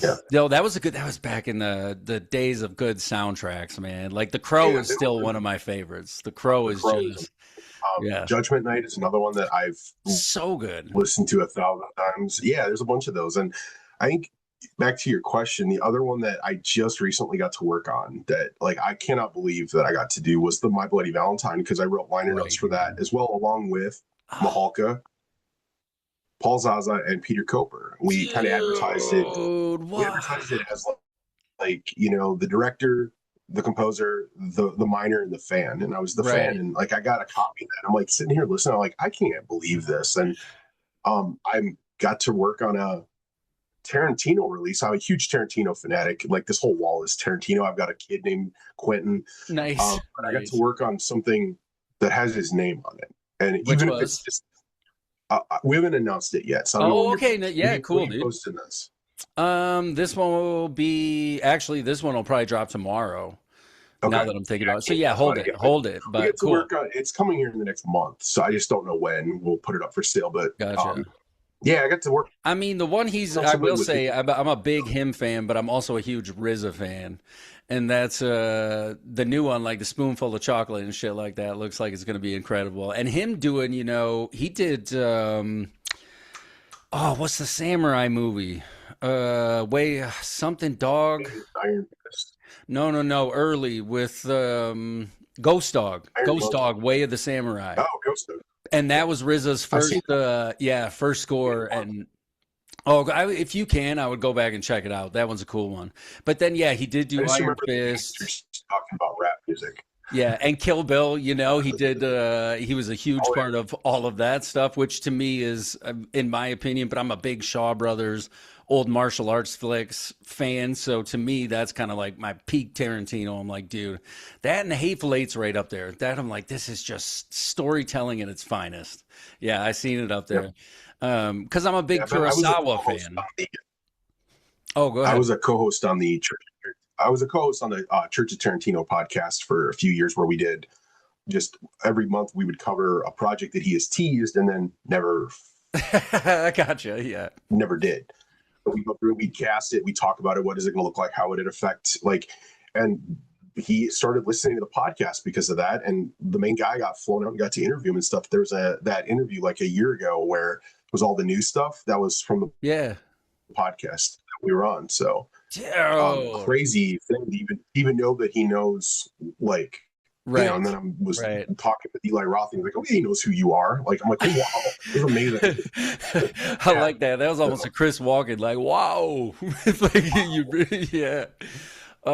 Yeah. badass. No, that was a good, that was back in the days of good soundtracks, man. Like The Crow Yeah, is they were still good. one of my favorites. The Crow The is Crows. just, yeah, Judgment Night is another one that I've so good. listened to 1,000 times. Yeah, there's a bunch of those. And I think back to your question, the other one that I just recently got to work on that like I cannot believe that I got to do was the My Bloody Valentine, because I wrote liner notes Right, for that man. as well, along with Oh, Mahalka, Paul Zaza, and Peter Koper. We kind of advertised it. dude, We what? advertised it as like, you know, the director, the composer, the miner, and the fan. And I was the fan, Right. and like I got a copy of that. I'm like sitting here listening. I'm like, I can't believe this. And I got to work on a Tarantino release. I'm a huge Tarantino fanatic. Like this whole wall is Tarantino. I've got a kid named Quentin. Nice, But I got to nice. work on something that has his name on it. And Which even if it's was? just, we haven't announced it yet. So I don't know Oh, when okay. when Yeah, when cool, you dude. posting this. This one will be actually this one will probably drop tomorrow. Now Okay. that I'm thinking Yeah, about I it. So can't yeah, think about it yet. But hold it. we But get to cool. work on it's coming here in the next month. So I just don't know when we'll put it up for sale. But Gotcha. yeah, I got to work I mean, the one he's, on I something will with say, him. I'm a big him fan, but I'm also a huge RZA fan. And that's the new one, like the spoonful of chocolate and shit like that. Looks like it's going to be incredible. And him doing, you know, he did, oh, what's the samurai movie? Way something dog. Iron Fist, No, no, no. Early with Ghost Dog, Iron Ghost Lung. Dog, Way of the Samurai, Oh, Ghost Dog. and that was RZA's I've seen first, yeah, first score. And oh, if you can, I would go back and check it out. That one's a cool one. But then, yeah, he did I do just Iron remember the Fist. gangsters talking about rap music. Yeah, and Kill Bill, you know, he did he was a huge Oh part of all of that stuff, which to me is in my opinion, but I'm a big Shaw Brothers old martial arts flicks fan, so to me that's kind of like my peak Tarantino. I'm like, dude, that and the Hateful Eight's right up there. That I'm like, this is just storytelling at its finest. Yeah, I seen it up yeah. there. Cuz I'm a big Yeah, but I was a Kurosawa co-host fan. on the Oh, go I ahead. was a co-host on the Church. I was a co-host on the Church of Tarantino podcast for a few years, where we did just every month we would cover a project that he has teased and then I gotcha. Yeah. never did. But we go through, we cast it, we talk about it. What is it going to look like? How would it affect? Like, and he started listening to the podcast because of that. And the main guy got flown out and got to interview him and stuff. There was that interview like a year ago where it was all the new stuff that was from the Yeah. podcast that we were on. So Dude. crazy thing to even know that he knows, like, you know. And Right. then I was Right. talking with Eli Roth, and he's like, "Oh, yeah, he knows who you are." Like, I'm like, "Oh, wow, it was amazing." I Yeah, like that. That was almost so a Chris Walken, like, wow. It's like you really, yeah.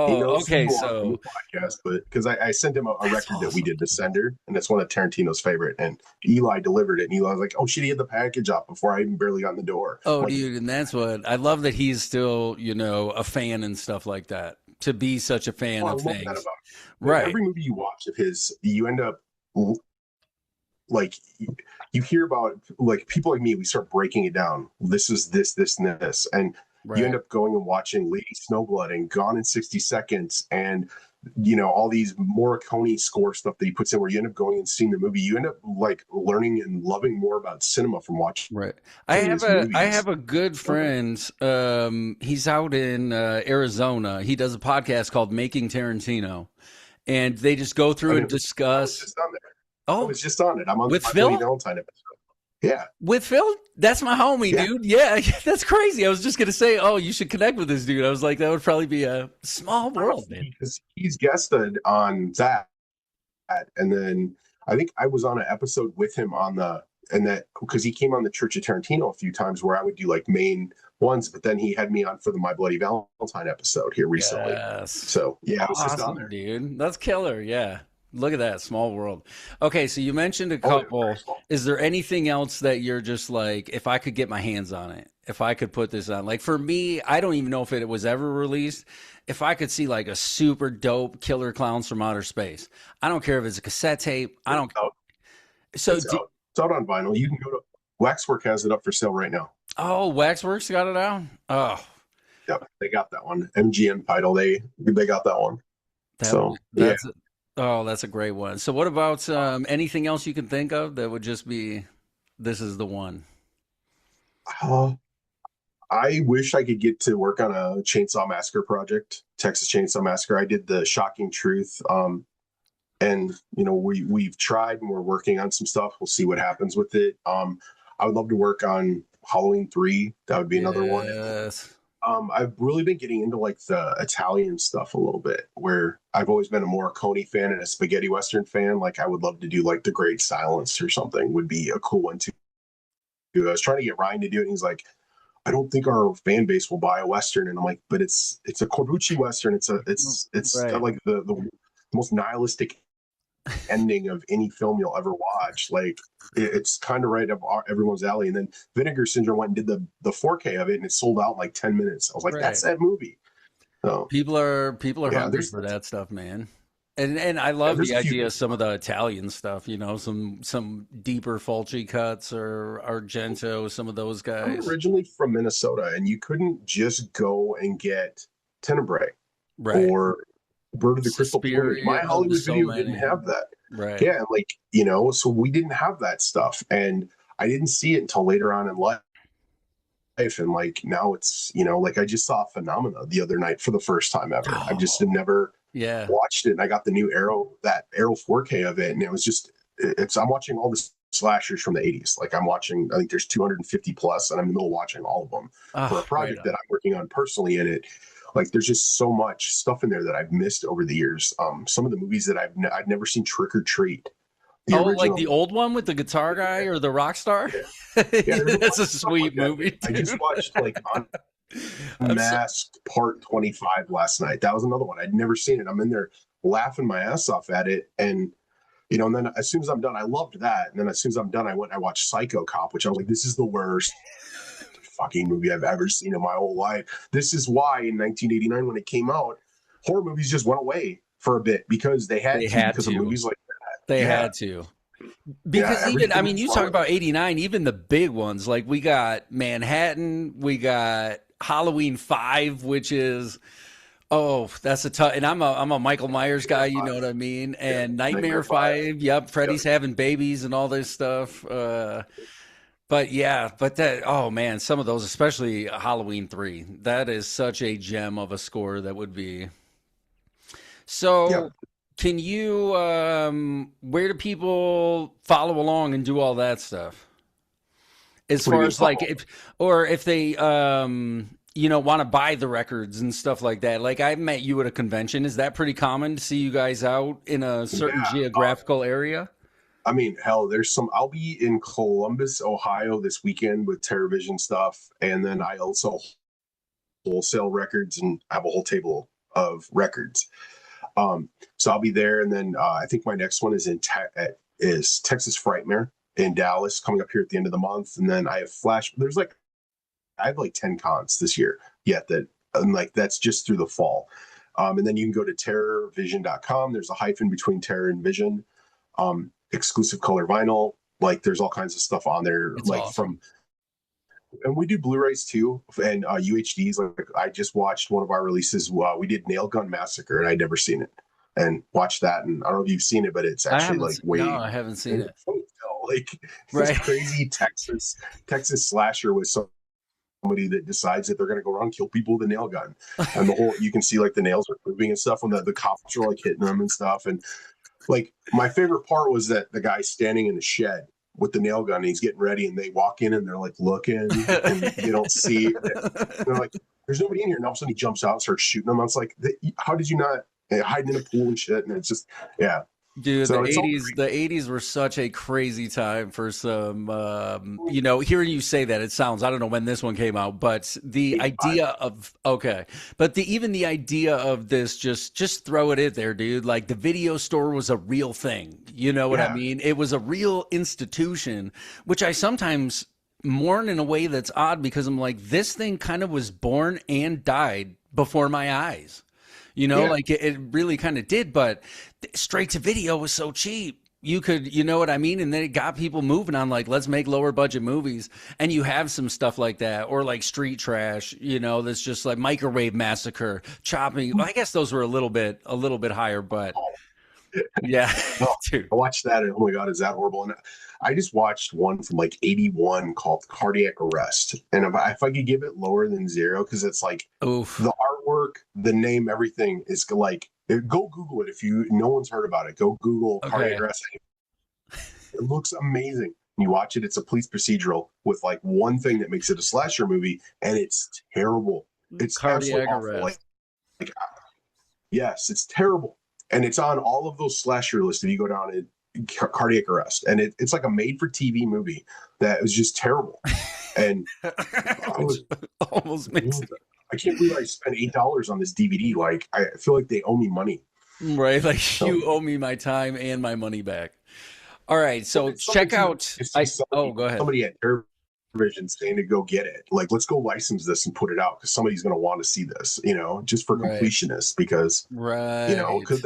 he Oh, knows who okay. you are from the So podcast, but because I sent him a that's record that we awesome. did, The Sender, and it's one of Tarantino's favorite. And Eli delivered it, and Eli was like, "Oh shit, he had the package up before I even barely got in the door." I'm Oh, like, dude, and that's what I love that he's still, you know, a fan and stuff like that. To be such a fan "Oh, I of love that things. about him." Right. Every movie you watch of his, you end up like you hear about, like, people like me. We start breaking it down. This is this, this, and this, and You Right. end up going and watching Lady Snowblood and Gone in 60 Seconds and all these Morricone score stuff that he puts in where you end up going and seeing the movie. You end up like learning and loving more about cinema from watching Right. his I movies. have a good friend. He's out in Arizona. He does a podcast called Making Tarantino, and they just go I through and mean, I was discuss. just on there. I Oh, was just on it. I'm on with My Bloody Phil? Valentine episode. Yeah. With Phil? That's my homie, Yeah. dude. Yeah, that's crazy. I was just gonna say, oh, you should connect with this dude. I was like, that would probably be a small world, man. Because he's guested on that. And then I think I was on an episode with him on that because he came on the Church of Tarantino a few times where I would do like main ones, but then he had me on for the My Bloody Valentine episode here recently. Yes. So yeah, I was just on Awesome, there. dude. That's killer. Yeah. Look at that small world. Okay, so you mentioned a Oh, yeah, couple. very small. Is there anything else that you're just like, if I could get my hands on it, if I could put this on? Like for me, I don't even know if it was ever released. If I could see like a super dope Killer Clowns from Outer Space, I don't care if it's a cassette tape. I don't. It's out. So, It's out on vinyl. You can go to Waxwork has it up for sale right now. oh, Waxworks got it out. Oh, Yep, they got that one. MGM title. They got that one. So yeah. that's a great one. So, what about anything else you can think of that would just be, this is the one? Uh, I wish I could get to work on a Chainsaw Massacre project, Texas Chainsaw Massacre. I did the Shocking Truth, and we've tried and we're working on some stuff. We'll see what happens with it. I would love to work on Halloween 3. That would be another one. Yes. I've really been getting into like the Italian stuff a little bit, where I've always been a Morricone fan and a spaghetti Western fan. Like I would love to do like The Great Silence or something would be a cool one too. I was trying to get Ryan to do it, and he's like, I don't think our fan base will buy a Western. And I'm like, but it's a Corbucci Western. It's Right. got like the most nihilistic ending of any film you'll ever watch. Like it's kind of right up everyone's alley. And then Vinegar Syndrome went and did the 4K of it, and it sold out in like 10 minutes. I was like, Right. that's that movie. So People are yeah, hungry there's for that stuff, man. And I love there's the a few idea of some of the Italian stuff, some deeper Fulci cuts or Argento, some of those I'm guys. originally from Minnesota, and you couldn't just go and get Tenebrae Right. or Bird of the Crystal Plumage. Suspiria, My Hollywood there's so Video many. didn't have that. Right. Yeah, and like so we didn't have that stuff, and I didn't see it until later on in life. And like now it's like I just saw Phenomena the other night for the first time ever. I've just never Yeah. watched it, and I got the new Arrow 4K of it, and it was just I'm watching all the slashers from the 80s. Like I'm watching, I think there's 250 plus, and I'm in the middle of watching all of them for a project right that I'm working on personally. And it like there's just so much stuff in there that I've missed over the years. Some of the movies that I've never seen. Trick or Treat, the Oh, like original. the old one with the guitar guy or the rock star? Yeah, That's a sweet movie. I just dude. watched like Unmasked Part 25 last night. That was another one. I'd never seen it. I'm in there laughing my ass off at it. And and then as soon as I'm done, I loved that. And then as soon as I'm done, I watched Psycho Cop, which I was like, this is the worst fucking movie I've ever seen in my whole life. This is why in 1989, when it came out, horror movies just went away for a bit because they had because of movies like that. They had to. Because even, I mean, you talk about 89, even the big ones, like we got Manhattan, we got Halloween 5, which is, that's a tough, and I'm a Michael Myers guy, you know what I mean? And Nightmare 5, yep, Freddy's having babies and all this stuff. But that, oh man, some of those, especially Halloween 3, that is such a gem of a score that would be. So, can you, where do people follow along and do all that stuff? As far as like, if they, want to buy the records and stuff like that. Like I met you at a convention. Is that pretty common to see you guys out in a certain geographical area? I mean, hell, I'll be in Columbus, Ohio this weekend with TerrorVision stuff. And then I also wholesale records and have a whole table of records. So I'll be there. And then I think my next one is is Texas Frightmare in Dallas coming up here at the end of the month. And then I have I have like 10 cons this year yet that's just through the fall. And then you can go to terrorvision.com. There's a hyphen between Terror and Vision. Exclusive color vinyl. Like there's all kinds of stuff on there. It's like awesome. and we do Blu-rays too, and UHDs. Like I just watched one of our releases. We did Nail Gun Massacre, and I'd never seen it, and watched that. And I don't know if you've seen it, but it's I actually haven't. like No, way I haven't seen it. like this Right. crazy Texas slasher with somebody that decides that they're going to go around and kill people with a nail gun, and the whole you can see like the nails are moving and stuff when the cops are like hitting them and stuff. And like my favorite part was that the guy's standing in the shed with the nail gun and he's getting ready, and they walk in and they're like looking and they don't see it. They're like, there's nobody in here, and all of a sudden he jumps out and starts shooting them. I was like, how did you not hiding in a pool and shit? And it's just yeah. Dude, So it's all the 80s were such a crazy time for some, you know, hearing you say that, it sounds, I don't know when this one came out, but the 85. idea of, okay, but even the idea of this, just throw it in there, dude. Like the video store was a real thing. You know what I Yeah. mean? It was a real institution, which I sometimes mourn in a way that's odd because I'm like, this thing kind of was born and died before my eyes. You know, Yeah. like it really kind of did, but straight to video was so cheap. You could, you know what I mean? And then it got people moving on like, let's make lower budget movies. And you have some stuff like that, or like Street Trash, you know, that's just like Microwave Massacre, chopping. Well, I guess those were a little bit higher, but yeah, Oh, dude. I watched that and oh my god, is that horrible? And I just watched one from like 81 called Cardiac Arrest. And if I could give it lower than 0, because it's like Oof. the artwork, the name, everything is like go Google it if no one's heard about it. Go Google Cardiac Okay. Arrest. It looks amazing. You watch it, it's a police procedural with like one thing that makes it a slasher movie, and it's terrible. It's absolutely Cardiac awful. Arrest. Like yes, it's terrible. And it's on all of those slasher lists if you go down it Cardiac Arrest. And it's like a made for TV movie that was just terrible. And I was Almost makes it. I can't believe I spent $8 on this DVD. Like I feel like they owe me money. Right, like you owe me my time and my money back. All right, so It's check something out. it's I just somebody, go ahead. somebody at Vision saying to go get it. Like let's go license this and put it out because somebody's going to want to see this. You know, just for Right. completionists because Right. you know because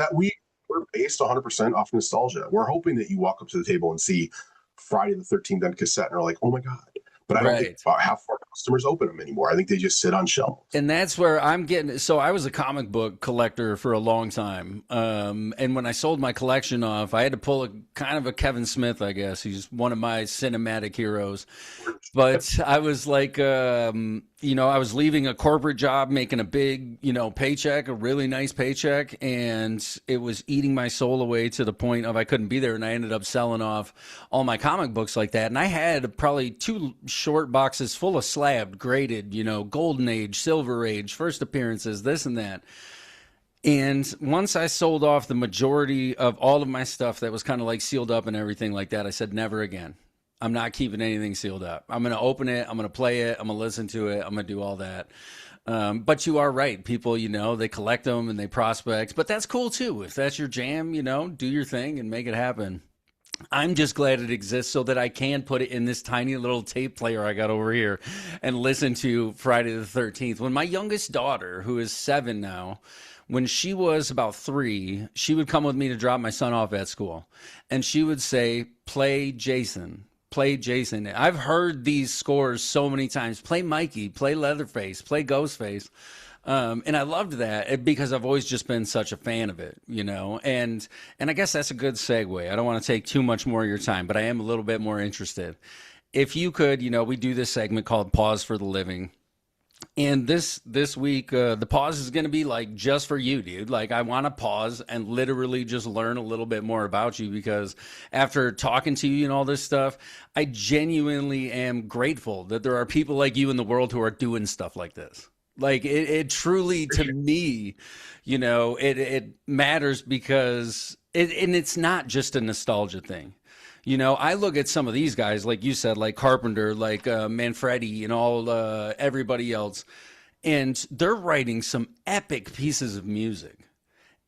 we're based 100% off nostalgia. We're hoping that you walk up to the table and see Friday the 13th on cassette and are like, oh my god. But I don't think half our customers open them anymore. I think they just sit on shelves. And that's where I'm getting. So I was a comic book collector for a long time. And when I sold my collection off, I had to pull a kind of a Kevin Smith, I guess. He's one of my cinematic heroes. But I was like, you know, I was leaving a corporate job, making a big, you know, paycheck, a really nice paycheck. And it was eating my soul away to the point of I couldn't be there. And I ended up selling off all my comic books like that. And I had probably 2 short boxes full of slabbed, graded, you know, Golden Age, Silver Age, first appearances, this and that. And once I sold off the majority of all of my stuff that was kind of like sealed up and everything like that, I said, never again. I'm not keeping anything sealed up. I'm going to open it. I'm going to play it. I'm going to listen to it. I'm going to do all that. But you are right. People, you know, they collect them and they prospect. But that's cool too. If that's your jam, you know, do your thing and make it happen. I'm just glad it exists so that I can put it in this tiny little tape player I got over here and listen to Friday the 13th. When my youngest daughter, who is 7 now, when she was about 3, she would come with me to drop my son off at school. And she would say, play Jason. Play Jason. I've heard these scores so many times. Play Mikey, play Leatherface, play Ghostface. And I loved that because I've always just been such a fan of it, you know, and I guess that's a good segue. I don't want to take too much more of your time, but I am a little bit more interested. If you could, you know, we do this segment called Pause for the Living. And this week, the pause is going to be like just for you, dude. Like I want to pause and literally just learn a little bit more about you because after talking to you and all this stuff, I genuinely am grateful that there are people like you in the world who are doing stuff like this. Like it truly, to me, you know, it matters because and it's not just a nostalgia thing. You know, I look at some of these guys, like you said, like Carpenter, like Manfredi and all everybody else, and they're writing some epic pieces of music.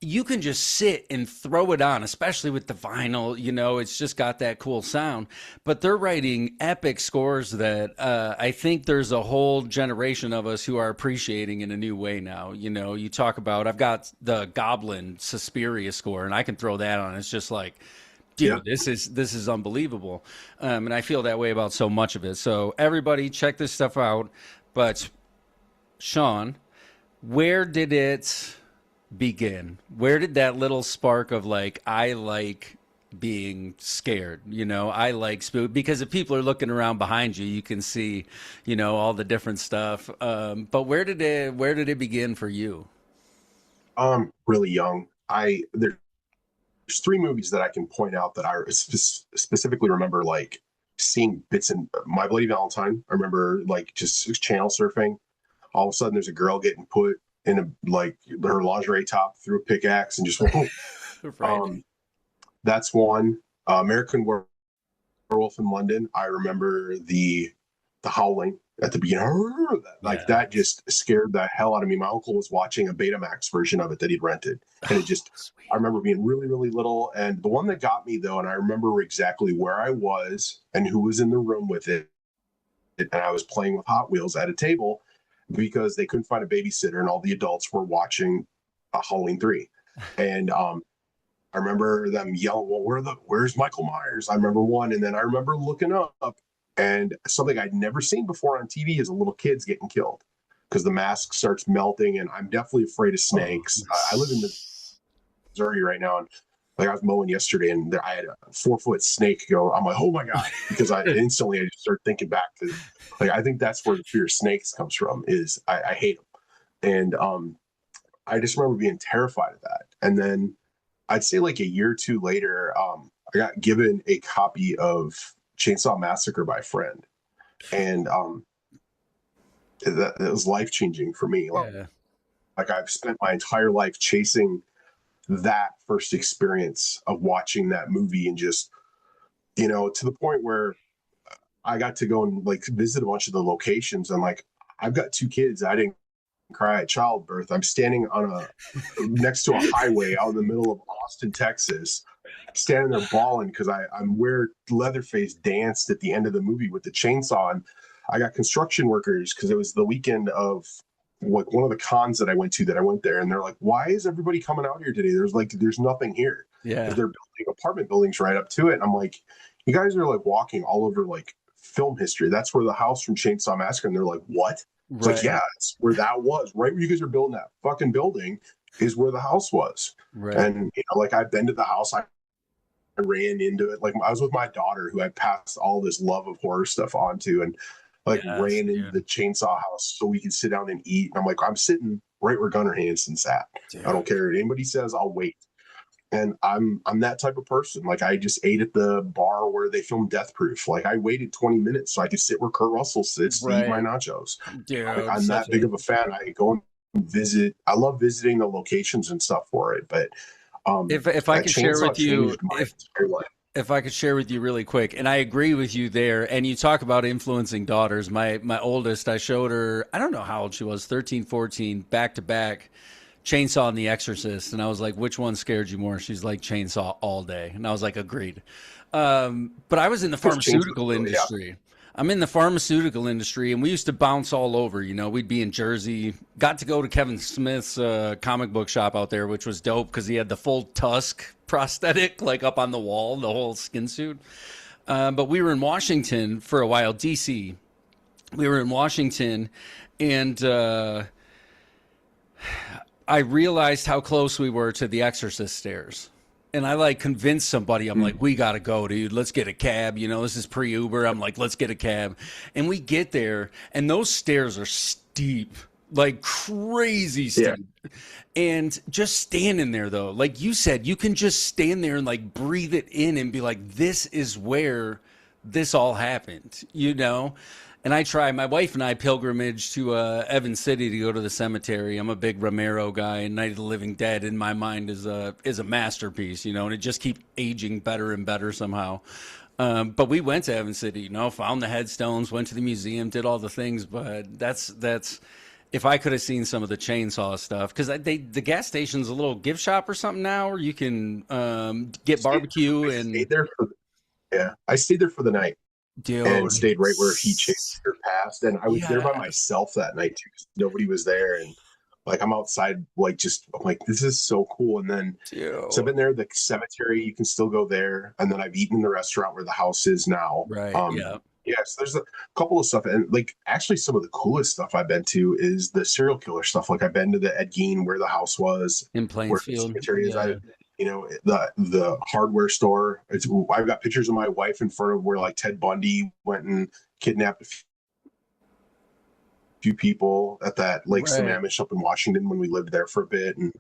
You can just sit and throw it on, especially with the vinyl, you know, it's just got that cool sound. But they're writing epic scores that I think there's a whole generation of us who are appreciating in a new way now. You know, you talk about, I've got the Goblin Suspiria score, and I can throw that on. It's just like, dude, this is unbelievable. And I feel that way about so much of it. So everybody check this stuff out. But Shon, where did it begin? Where did that little spark of like, I like being scared, I like spook, because if people are looking around behind you, you can see, all the different stuff. But where did it begin for you? Really young. There's three movies that I can point out that I specifically remember, like seeing bits in My Bloody Valentine. I remember like just channel surfing. All of a sudden, there's a girl getting put in her lingerie top through a pickaxe and just Right. That's one. American Werewolf in London. I remember the howling at the beginning. Like Yeah. that just scared the hell out of me. My uncle was watching a Betamax version of it that he'd rented, and it just. Sweet. I remember being really, really little, and the one that got me though, and I remember exactly where I was and who was in the room with it, and I was playing with Hot Wheels at a table because they couldn't find a babysitter, and all the adults were watching Halloween 3, and I remember them yelling, "Well, where's Michael Myers?" I remember one, and then I remember looking up, and something I'd never seen before on TV is a little kid's getting killed because the mask starts melting, and I'm definitely afraid of snakes. I live in Missouri right now, and like I was mowing yesterday, and I had a 4-foot snake go. I'm like, oh my god, because I just started thinking back to, like, I think that's where the fear of snakes comes from. Is I hate them, and I just remember being terrified of that, and then. I'd say like a year or two later, I got given a copy of Chainsaw Massacre by a friend, and that was life changing for me. Yeah. Like I've spent my entire life chasing that first experience of watching that movie, and just to the point where I got to go and like visit a bunch of the locations. And like I've got 2 kids. I didn't cry at childbirth. I'm standing next to a highway out in the middle of Austin, Texas, standing there bawling because I'm where Leatherface danced at the end of the movie with the chainsaw. And I got construction workers because it was the weekend of like one of the cons that I went there, and they're like, "Why is everybody coming out here today? There's nothing here." Yeah. Because they're building apartment buildings right up to it. And I'm like, you guys are like walking all over like film history. That's where the house from Chainsaw Massacre. And they're like, what? It's Right. like, yeah, it's where that was. Right where you guys are building that fucking building is where the house was. Right. And like I've been to the house. I ran into it. Like I was with my daughter, who I passed all this love of horror stuff onto, and like Yes, ran into dude. the chainsaw house so we could sit down and eat. And I'm like, I'm sitting right where Gunnar Hansen sat. Dude. I don't care what anybody says. I'll wait. And I'm that type of person. Like I just ate at the bar where they filmed Death Proof. Like I waited 20 minutes so I could sit where Kurt Russell sits to eat my nachos. Dude, Like, I'm that big of a fan. I go and visit. I love visiting the locations and stuff for it. But if I could share with you, if I could share with you really quick, and I agree with you there. And you talk about influencing daughters. My oldest, I showed her, I don't know how old she was, 13, 14, back to back. Chainsaw and The Exorcist, and I was like, which one scared you more? She's like, Chainsaw all day. And I was like, agreed. But I was in the pharmaceutical industry. Yeah. I'm in the pharmaceutical industry, and we used to bounce all over. We'd be in Jersey. Got to go to Kevin Smith's comic book shop out there, which was dope because he had the full tusk prosthetic like up on the wall, the whole skin suit. But we were in Washington for a while, D.C. We were in Washington, and I realized how close we were to the Exorcist stairs. And I like convinced somebody, I'm like, we got to go, dude. Let's get a cab. This is pre-Uber. I'm like, let's get a cab. And we get there, and those stairs are steep, like crazy steep. Yeah. And just standing there, though, like you said, you can just stand there and like breathe it in and be like, this is where this all happened, And my wife and I pilgrimage to Evans City to go to the cemetery. I'm a big Romero guy, and Night of the Living Dead in my mind is a masterpiece, and it just keeps aging better and better somehow. But we went to Evans City, found the headstones, went to the museum, did all the things. But that's if I could have seen some of the chainsaw stuff, because the gas station's a little gift shop or something now, where you can get barbecue I stayed there for the night. Dude. And stayed right where he chased her past. And I was there by myself that night too, because nobody was there. And Like I'm outside, like just I'm like this is so cool. And then so I've Dude. been there. The cemetery, you can still go there. And then I've eaten in the restaurant where the house is now. Right. Yeah. Yes, there's a couple of stuff, and like actually some of the coolest stuff I've been to is the serial killer stuff. Like I've been to the Ed Gein where the house was, In where the Plainsfield. cemetery is. Yeah. The hardware store. I've got pictures of my wife in front of where like Ted Bundy went and kidnapped a few people at that Lake Right. Sammamish up in Washington when we lived there for a bit. And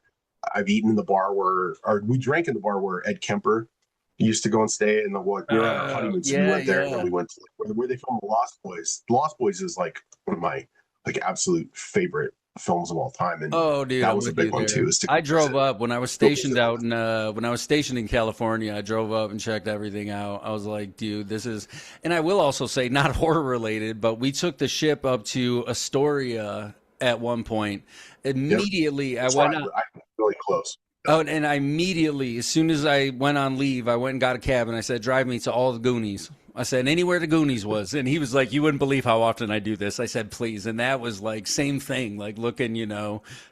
I've eaten in the bar or we drank in the bar where Ed Kemper used to go and stay. And we were on our honeymoon, so we Yeah. went there, and then Yeah. we went to like, where they filmed The Lost Boys. The Lost Boys is like one of my like absolute favorite films of all time, and Oh, dude, that I'm was a with you big one there. too. Is to I go drove visit, up when I was go stationed visit. out in when I was stationed in California. I drove up and checked everything out. I was like, dude, this is. And I will also say, not horror related, but we took the ship up to Astoria at one point. Yep. Immediately, I That's went. why I'm really close. Oh, and I immediately, as soon as I went on leave, I went and got a cab and I said, drive me to all the Goonies. I said, anywhere the Goonies was. And he was like, you wouldn't believe how often I do this. I said, please. And that was like, same thing, like looking,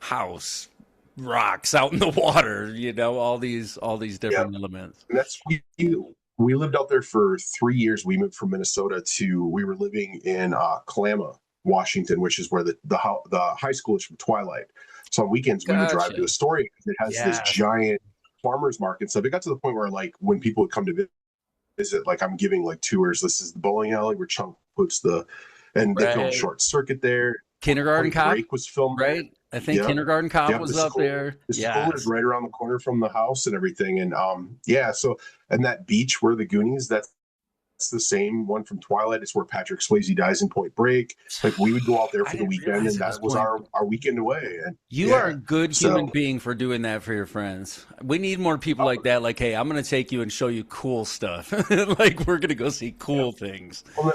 house, rocks out in the water, all these Yeah, different elements. and that's we lived out there for 3 years. We moved from Minnesota to we were living in Kalama, Washington, which is where the high school is from Twilight. So on weekends we would drive to Gotcha. Astoria because it has this Yeah. giant farmers market stuff. It got to the point where like when people would come to visit, like I'm giving like tours. This is the bowling alley where Chunk puts and they filmed Right. Short Circuit there. Kindergarten Point Cop, Break was filmed there. right? I think Yep. Kindergarten Cop Yep, was up there. the school is Yes. right around the corner from the house and everything. And yeah, so and that beach where the Goonies, that's the same one from Twilight. It's where Patrick Swayze dies in Point Break. Like we would go out there I for the didn't weekend, realize and it was that was Point. our weekend away. And You are a yeah, good human so being for doing that for your friends. We need more people like that. Like, hey, I'm going to take you and show you cool stuff. Like, we're going to go see yeah. cool things. Well,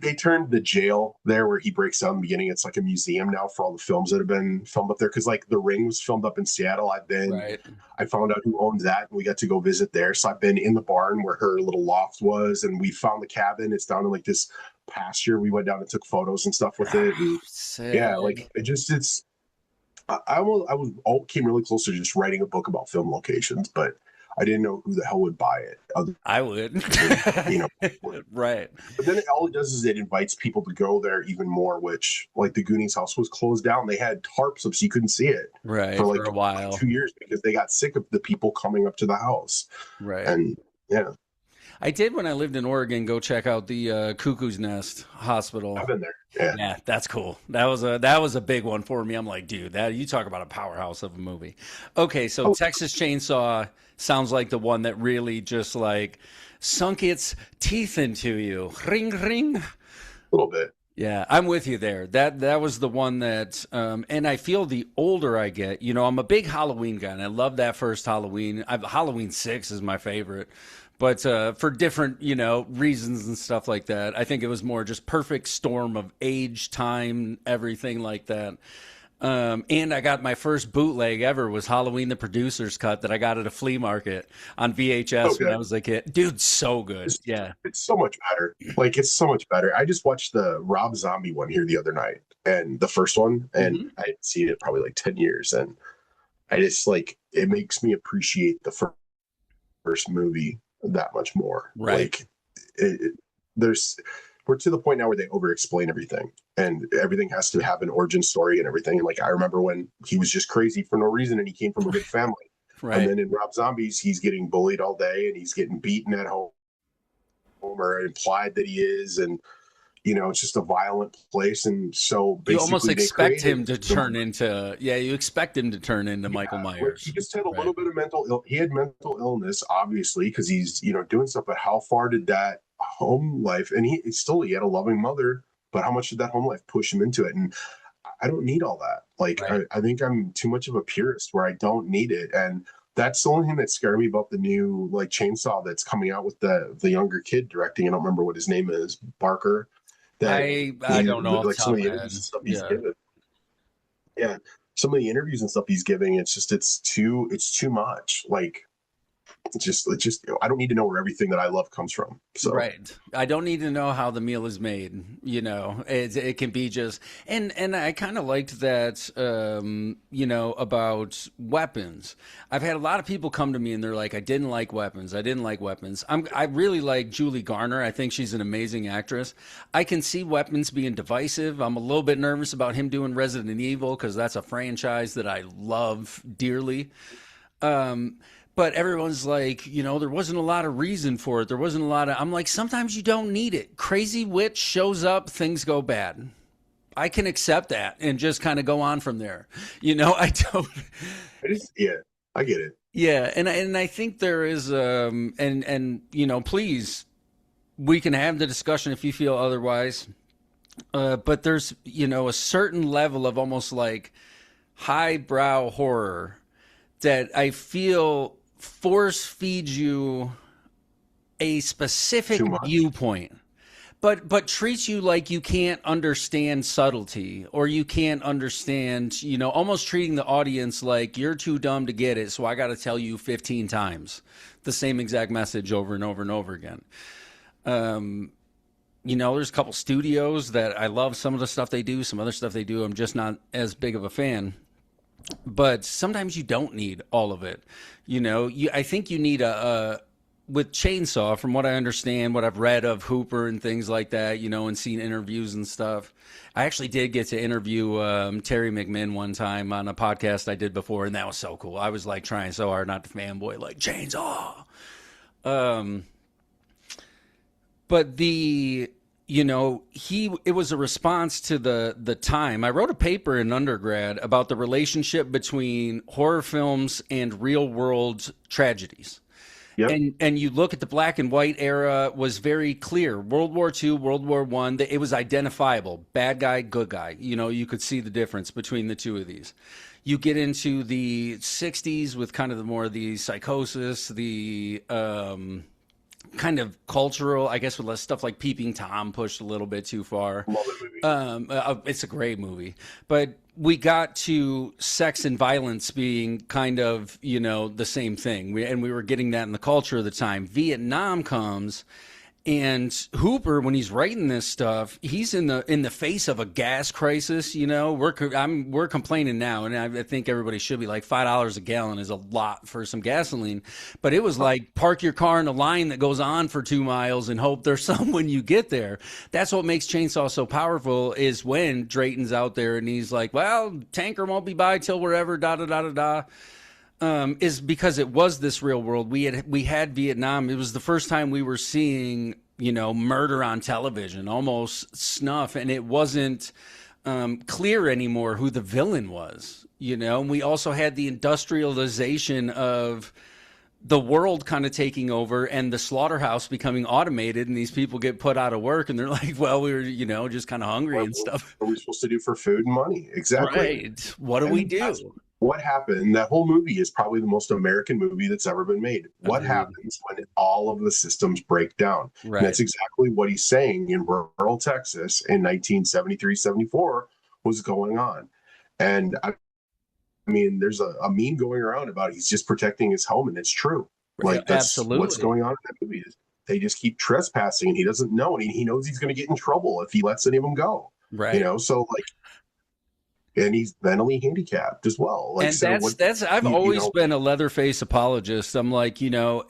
they turned the jail there where he breaks down in the beginning. It's like a museum now for all the films that have been filmed up there. Because like The Ring was filmed up in Seattle. Right. I found out who owned that, and we got to go visit there. So I've been in the barn where her little loft was, and we found the cabin. It's down in like this pasture. We went down and took photos and stuff with it, and yeah, like Sick. it's. I came really close to just writing a book about film locations, but I didn't know who the hell would buy it. Other I would. than, Right. but then all it does is it invites people to go there even more. Which like the Goonies house was closed down. They had tarps up so you couldn't see it Right. for For a like while. 2 years because they got sick of the people coming up to the house. Right. And yeah, I did when I lived in Oregon go check out the Cuckoo's Nest Hospital. I've been there. Yeah. Yeah, that's cool. That was a big one for me. I'm like, dude, that you talk about a powerhouse of a movie. Okay, so Oh, Texas Chainsaw sounds like the one that really just like sunk its teeth into you. Ring ring. a little bit. Yeah, I'm with you there. That was the one that, and I feel the older I get, I'm a big Halloween guy, and I love that first Halloween. Halloween 6 is my favorite, but for different, reasons and stuff like that. I think it was more just perfect storm of age, time, everything like that. And I got my first bootleg ever was Halloween the Producer's Cut that I got at a flea market on VHS when Okay. I was a kid. Dude, so good. It's, Yeah. it's so much better. Like it's so much better. I just watched the Rob Zombie one here the other night, and the first one, and Hmm. I hadn't seen it probably like 10 years, and I just like it makes me appreciate the first movie that much more. Right. Like there's we're to the point now where they over explain everything, and everything has to have an origin story and everything. And like I remember when he was just crazy for no reason, and he came from a good family. And Right. then in Rob Zombies, he's getting bullied all day, and he's getting beaten at home, or implied that he is, and it's just a violent place. And so You almost basically, they expect him created to turn into, yeah, you expect him to turn into Michael he Myers. just had a Right. little bit of he had mental illness, obviously, because he's doing stuff. But how far did that home life? And he had a loving mother, but how much did that home life push him into it? And I don't need all that. Like Right. I think I'm too much of a purist where I don't need it. And that's the only thing that scared me about the new like Chainsaw that's coming out with the younger kid directing. I don't remember what his name is, Barker. That I don't know off the like some top of of the my interviews head. and stuff he's Yeah. given. Yeah, some of the interviews and stuff he's giving, it's too much. Like It's just I don't need to know where everything that I love comes from. So Right. I don't need to know how the meal is made. It can be just, and I kind of liked that, about weapons. I've had a lot of people come to me and they're like, I didn't like weapons. I didn't like weapons. I really like Julie Garner. I think she's an amazing actress. I can see weapons being divisive. I'm a little bit nervous about him doing Resident Evil because that's a franchise that I love dearly. Um, but everyone's like, there wasn't a lot of reason for it. There wasn't a lot of. I'm like, sometimes you don't need it. Crazy witch shows up, things go bad. I can accept that and just kind of go on from there. I don't. yeah, I get it. Yeah, and I think there is please, we can have the discussion if you feel otherwise. But there's a certain level of almost like highbrow horror that I feel force feeds you a specific viewpoint, but treats you like you can't understand subtlety or you can't understand, almost treating the audience like you're too dumb to get it. So I got to tell you 15 times the same exact message over and over and over again. There's a couple studios that I love some of the stuff they do, some other stuff they do I'm just not as big of a fan. But sometimes you don't need all of it. I think you need with Chainsaw, from what I understand, what I've read of Hooper and things like that, and seen interviews and stuff. I actually did get to interview Terry McMinn one time on a podcast I did before, and that was so cool. I was like trying so hard not to fanboy, like Chainsaw. But it was a response to the time. I wrote a paper in undergrad about the relationship between horror films and real world tragedies. Yep. And you look at the black and white era was very clear. World War II, World War I, it was identifiable. Bad guy, good guy. You could see the difference between the two of these. You get into the 60s with kind of the psychosis, the kind of cultural, I guess, with less stuff like Peeping Tom pushed a little bit too far. Love that movie. It's a great movie. But we got to sex and violence being kind of, the same thing. We were getting that in the culture of the time. Vietnam comes. And Hooper, when he's writing this stuff, he's in the face of a gas crisis. We're complaining now, and I think everybody should be like $5 a gallon is a lot for some gasoline. But it was like park your car in a line that goes on for 2 miles and hope there's some when you get there. That's what makes Chainsaw so powerful. Is when Drayton's out there and he's like, "Well, tanker won't be by till wherever." Da da da da da. Is because it was this real world. We had Vietnam. It was the first time we were seeing, murder on television, almost snuff, and it wasn't clear anymore who the villain was. And we also had the industrialization of the world kind of taking over and the slaughterhouse becoming automated, and these people get put out of work, and they're like, well, we were, just kind of hungry and stuff. What are we supposed to do for food and money? Exactly. Right. What do we do? What happened? That whole movie is probably the most American movie that's ever been made. What happens when all of the systems break down? Right. And that's exactly what he's saying in rural Texas in 1973-74 was going on. And I mean, there's a meme going around about he's just protecting his home, and it's true. Like, that's absolutely what's going on in that movie. They just keep trespassing, and he doesn't know, and he knows he's going to get in trouble if he lets any of them go. Right. So like. And he's mentally handicapped as well. Like, and that's I've always been a Leatherface apologist. I'm like,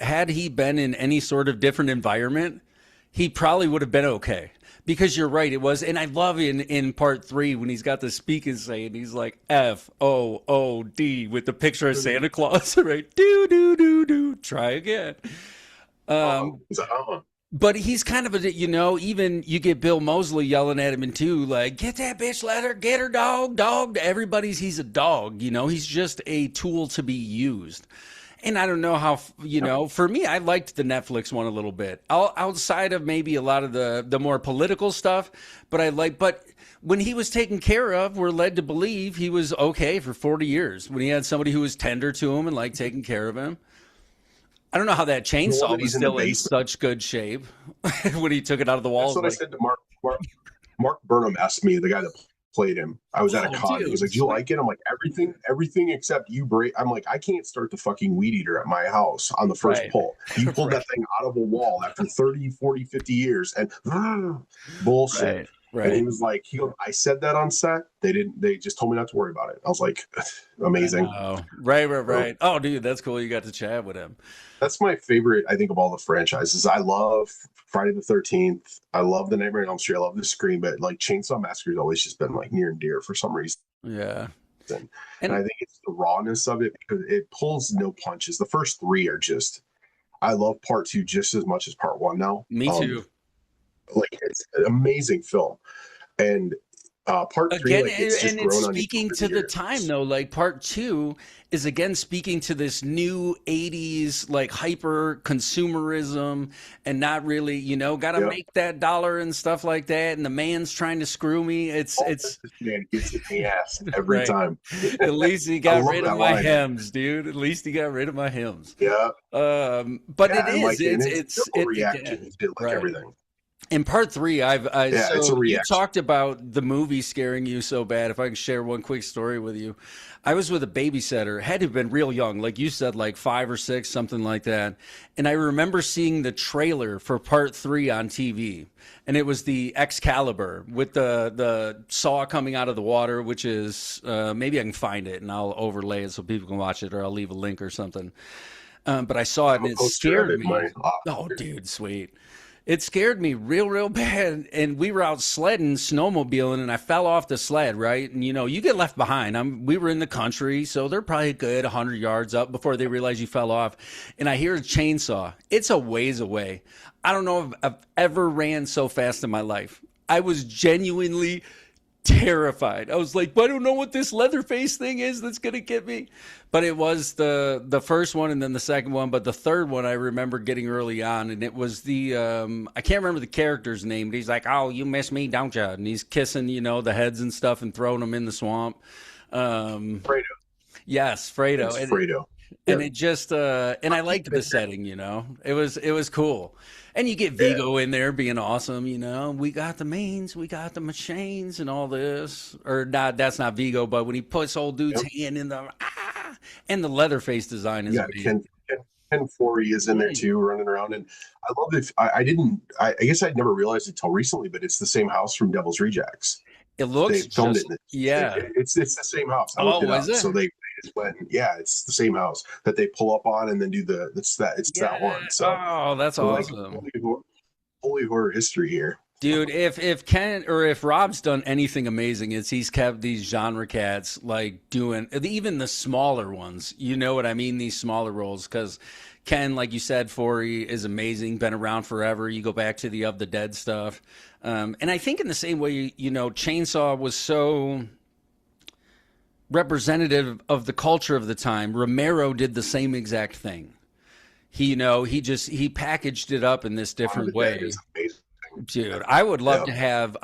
had he been in any sort of different environment, he probably would have been okay. Because you're right, it was. And I love in part 3 when he's got the speakers saying, he's like FOOD with the picture of Santa Claus, right? Do do do do. Try again. But he's kind of even you get Bill Moseley yelling at him and too, like, get that bitch, let her get her dog. To everybody's, he's a dog, he's just a tool to be used. And I don't know how, for me, I liked the Netflix one a little bit outside of maybe a lot of the more political stuff. But when he was taken care of, we're led to believe he was okay for 40 years when he had somebody who was tender to him and taking care of him. I don't know how that chainsaw was still in such good shape when he took it out of the wall. That's what I said to Mark Burnham asked me, the guy that played him. I was at a Oh, con. He was dude, like, "Do you sweet. like it?" I'm like, "Everything except you break." I'm like, "I can't start the fucking weed eater at my house on the first Right. pull. You pulled Right. that thing out of a wall after 30, 40, 50 years and bullshit." Right. And he Right. was like, I said that on set. They just told me not to worry about it. I was like, I amazing. know. Right. Right. So Right. Oh, dude, that's cool. You got to chat with him. that's my favorite, I think, of all the franchises. I love Friday the 13th. I love the Nightmare on Elm Street. I love the Scream, but like Chainsaw Massacre has always just been like near and dear for some reason. Yeah. And I And think it's the rawness of it because it pulls no punches. The first three are just, I love part two just as much as part one now. me too. Like it's an amazing film. And part three, Again, like it's just and it's grown on you speaking over the to the time years. though. Like part two is again speaking to this new '80s like hyper consumerism and not really, got to Yeah. make that dollar and stuff like that. And the man's trying to screw me. All It's this man gets it in the ass every right. time. At least he I got love rid of that my line. hems, dude. At least he got rid of my hems. Yeah. But Yeah. it And is. like, and it's It's still a it reaction again. to like Right. everything. In part three, Yeah. It's a so you reaction. talked about the movie scaring you so bad. If I can share one quick story with you, I was with a babysitter, had to have been real young, like you said, like 5 or 6, something like that. And I remember seeing the trailer for part three on TV, and it was the Excalibur with the saw coming out of the water, which is maybe I can find it and I'll overlay it so people can watch it, or I'll leave a link or something. But I saw it I and have a it poster of scared it in my me. office Oh, here. dude, sweet. It scared me real, real bad. And we were out sledding, snowmobiling, and I fell off the sled, right? And you get left behind. We were in the country, so they're probably a good 100 yards up before they realize you fell off. And I hear a chainsaw. It's a ways away. I don't know if I've ever ran so fast in my life. I was genuinely terrified. I was like, but I don't know what this Leatherface thing is that's gonna get me. But it was the first one and then the second one. But the third one I remember getting early on, and it was the I can't remember the character's name, but he's like, "Oh, you miss me, don't you?" And he's kissing, the heads and stuff and throwing them in the swamp. Um, Fredo. yes, Fredo, It's Fredo. and Yeah. it just and I liked the setting. It was cool. And you get Yeah. Vigo in there being awesome. We got the mains, we got the machines, and all this. Or not, that's not Vigo, but when he puts old dude's Yep. hand in the and the Leatherface design is Yeah. amazing. Ken Foree is in there Right. too, running around. And I love it. I guess I'd never realized it till recently, but it's the same house from Devil's Rejects. It They looks filmed it just in yeah. it's the same house. I looked it Oh, is up. it? So they just went, yeah, it's the same house that they pull up on and then do it's that Yeah. one. So Oh, that's we're like awesome. holy horror history here. Dude, if Ken or if Rob's done anything amazing, it's he's kept these genre cats like doing even the smaller ones. You know what I mean? These smaller roles, because Ken, like you said, Forey is amazing, been around forever. You go back to the Of the Dead stuff, and I think in the same way, Chainsaw was so representative of the culture of the time. Romero did the same exact thing. He packaged it up in this different That way. is amazing. Dude, I would love Yeah. to have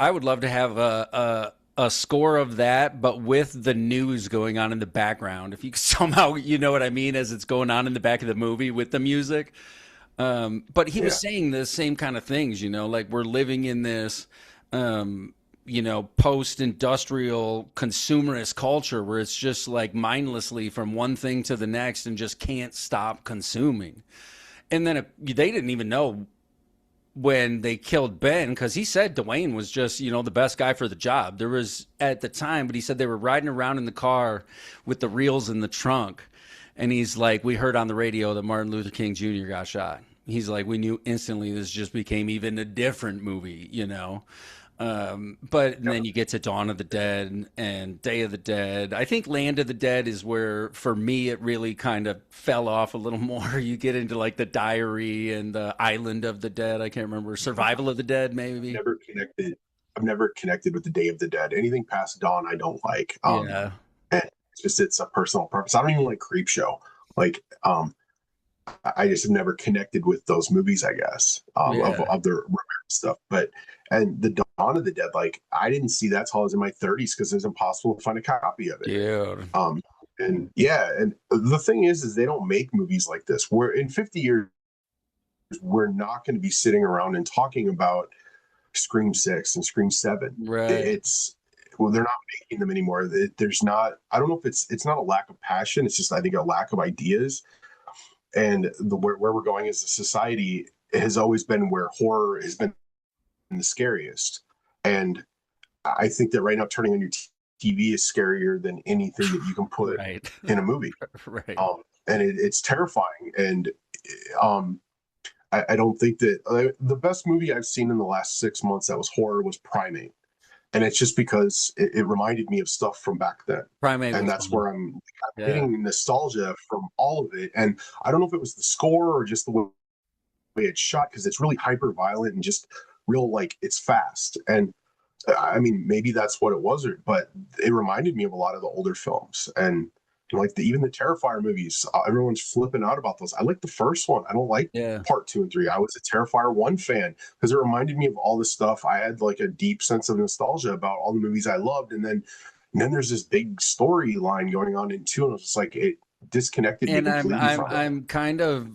a score of that, but with the news going on in the background. If you could somehow, you know what I mean, as it's going on in the back of the movie with the music. But he was Yeah. saying the same kind of things, like we're living in this, post-industrial consumerist culture where it's just like mindlessly from one thing to the next and just can't stop consuming. And then they didn't even know when they killed Ben, because he said Dwayne was just, the best guy for the job. There was at the time, but he said they were riding around in the car with the reels in the trunk. And he's like, we heard on the radio that Martin Luther King Jr. got shot. He's like, we knew instantly this just became even a different movie. But then you get to Dawn of the Dead and Day of the Dead. I think Land of the Dead is where, for me, it really kind of fell off a little more. You get into like the Diary and the Island of the Dead. I can't remember. Survival of the Dead, maybe. I've never connected with the Day of the Dead. Anything past Dawn, I don't like. Yeah. And it's a personal preference. I don't even like Creep Show. Like, I just have never connected with those movies, I guess, Yeah. of the Romero stuff. And the Dawn of the Dead, like, I didn't see that till I was in my 30s because it was impossible to find a copy of it. Dude. And yeah, and the thing is they don't make movies like this. We're in 50 years, we're not going to be sitting around and talking about Scream 6 and Scream 7. Right. It's well, they're not making them anymore. There's not. I don't know if it's not a lack of passion. It's just I think a lack of ideas. And where we're going as a society has always been where horror has been the scariest. And I think that right now turning on your TV is scarier than anything that you can put Right. in a movie. Right. And it's terrifying. And I don't think that the best movie I've seen in the last 6 months that was horror was Primate. And it's just because it reminded me of stuff from back then. Primate, and that's where I'm getting nostalgia from all of it. And I don't know if it was the score or just the way it's shot, because it's really hyper violent and just real, like, it's fast. And I mean, maybe that's what it was, but it reminded me of a lot of the older films. And like even the Terrifier movies, everyone's flipping out about those. I like the first one. I don't like part 2 and 3. I was a Terrifier 1 fan because it reminded me of all this stuff. I had like a deep sense of nostalgia about all the movies I loved. And then there's this big storyline going on in 2, and it was just like it disconnected me completely from it. I'm kind of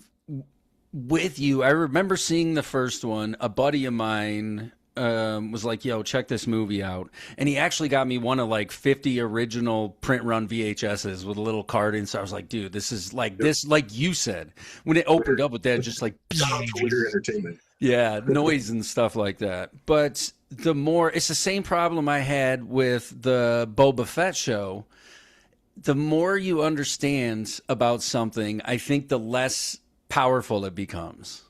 with you. I remember seeing the first one. A buddy of mine was like, yo, check this movie out. And he actually got me one of like 50 original print run VHSs with a little card in. So I was like, dude, this is like this, like you said, when it opened up with that, just like Twitter entertainment. Yeah, noise and stuff like that. But the more, it's the same problem I had with the Boba Fett show. The more you understand about something, I think the less powerful it becomes.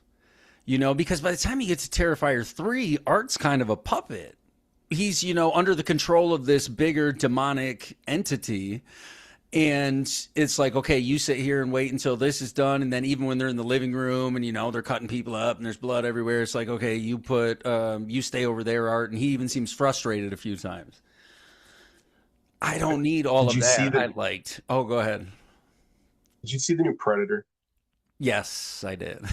You know, because by the time you get to Terrifier 3, Art's kind of a puppet. He's, you know, under the control of this bigger demonic entity. And it's like, okay, you sit here and wait until this is done. And then even when they're in the living room and, you know, they're cutting people up and there's blood everywhere, it's like, okay, you stay over there, Art. And he even seems frustrated a few times. I don't need all of that. I liked. Oh, go ahead. Did you see the new Predator? Yes, I did.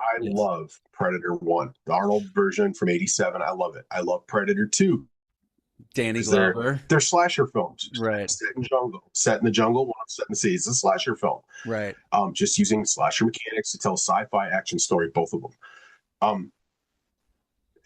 I love Predator 1, the Arnold version from '87. I love it. I love Predator 2. Danny Glover. They're slasher films. Right. Set in the jungle, one set in the sea. It's a slasher film. Right. Just using slasher mechanics to tell a sci-fi action story, both of them.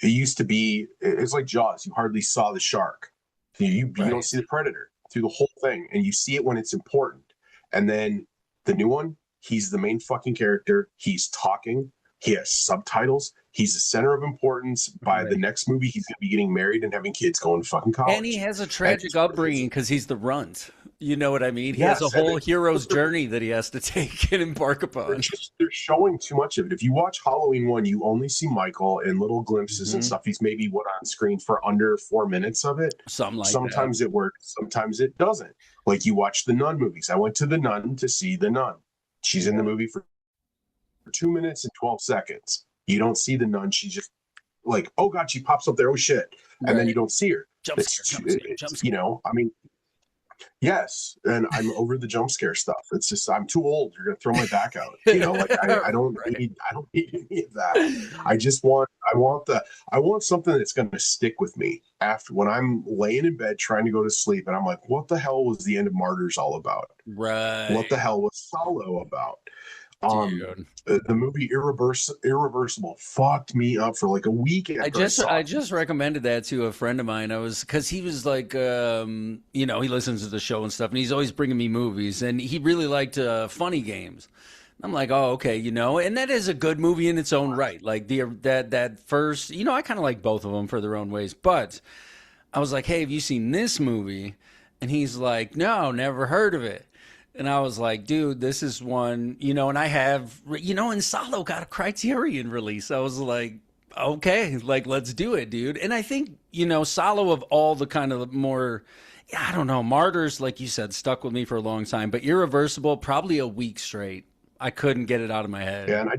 It used to be, it's like Jaws. You hardly saw the shark. You don't see the predator through the whole thing, and you see it when it's important. And then the new one, he's the main fucking character. He's talking. He has subtitles. He's the center of importance. By the next movie, he's going to be getting married and having kids going to fucking college. And he has a tragic upbringing because he's the runt. You know what I mean? He has a whole hero's journey that he has to take and embark upon. They're showing too much of it. If you watch Halloween 1, you only see Michael in little glimpses and stuff. He's maybe on screen for under 4 minutes of it. Sometimes it works. Sometimes it doesn't. Like you watch the Nun movies. I went to the Nun to see the Nun. She's in the movie for 2 minutes and 12 seconds. You don't see the Nun. She's just like, oh God, she pops up there. Oh shit. And then you don't see her. Jump scare. You know, I mean, yes. And I'm over the jump scare stuff. It's just, I'm too old. You're going to throw my back out. You know, like I don't need any of that. I want something that's going to stick with me after when I'm laying in bed trying to go to sleep. And I'm like, what the hell was the end of Martyrs all about? Right. What the hell was Solo about? The movie Irreversible fucked me up for like a week after I just recommended that to a friend of mine. Because he was like, you know, he listens to the show and stuff, and he's always bringing me movies, and he really liked Funny Games. I'm like, oh, okay, you know, and that is a good movie in its own right. Like that first, you know, I kind of like both of them for their own ways, but I was like, hey, have you seen this movie? And he's like, no, never heard of it. And I was like, dude, this is one, you know, and I have, you know, and Solo got a Criterion release. I was like, okay, like, let's do it, dude. And I think, you know, Solo of all the kind of more, I don't know, Martyrs, like you said, stuck with me for a long time, but Irreversible, probably a week straight. I couldn't get it out of my head. Yeah, and I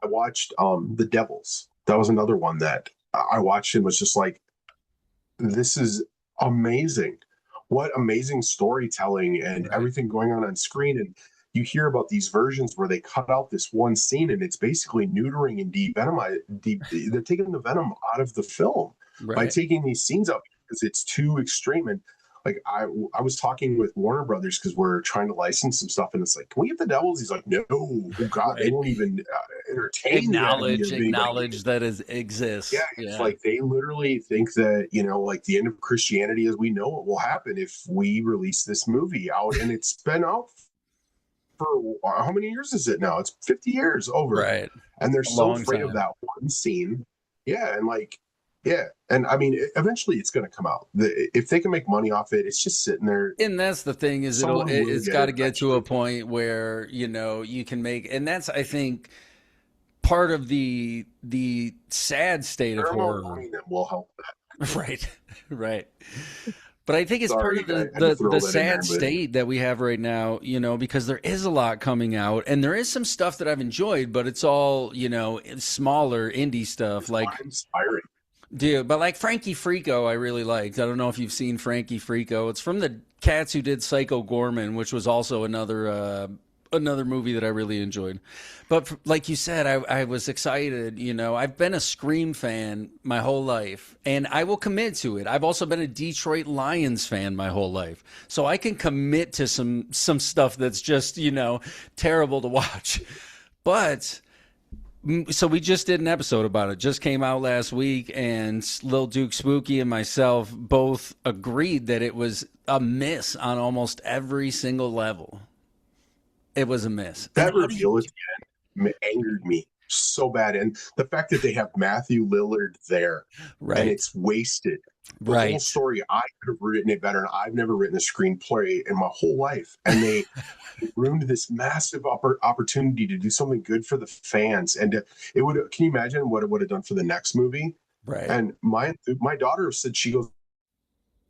watched The Devils. That was another one that I watched and was just like, this is amazing. What amazing storytelling and everything going on screen. And you hear about these versions where they cut out this one scene and it's basically neutering and they're taking the venom out of the film by taking these scenes out because it's too extreme. And like I was talking with Warner Brothers because we're trying to license some stuff, and it's like, can we get the Devils? He's like, no, oh God, they Right. won't even entertain the idea of anybody getting. Acknowledge that it Yeah, exists. it's Yeah. like they literally think that, like the end of Christianity as we know it will happen if we release this movie out, and it's been out for how many years is it now? It's 50 years over, Right. and they're A so long afraid of time. that one scene. Yeah, and like, yeah, and I mean, eventually it's going to come out. If they can make money off it, it's just sitting there. And that's the thing is Someone will it's get got it to get to a eventually. point where, you can make, and that's, I think, part of the sad state of Paramount horror. owning them will help that. Right. Right. But I think it's part Sorry, of I had to throw the that in there, sad but state that we have right now, because there is a lot coming out and there is some stuff that I've enjoyed, but it's all, smaller indie stuff it's like, inspiring. dude, but like Frankie Frico, I really liked. I don't know if you've seen Frankie Frico. It's from the cats who did Psycho Gorman, which was also another movie that I really enjoyed. But like you said, I was excited. I've been a Scream fan my whole life, and I will commit to it. I've also been a Detroit Lions fan my whole life, so I can commit to some stuff that's just terrible to watch. But so we just did an episode about it. Just came out last week, and Lil Duke Spooky and myself both agreed that it was a miss on almost every single level. It was a miss. That And how do you, reveal at the end angered me so bad, and the fact that they have Matthew Lillard there, and right, it's wasted. The whole right, story, I could have written it better, and I've never written a screenplay in my whole life, and they ruined this massive opportunity to do something good for the fans. And it would. Can you imagine what it would have done for the next movie? right, And my daughter said, she goes,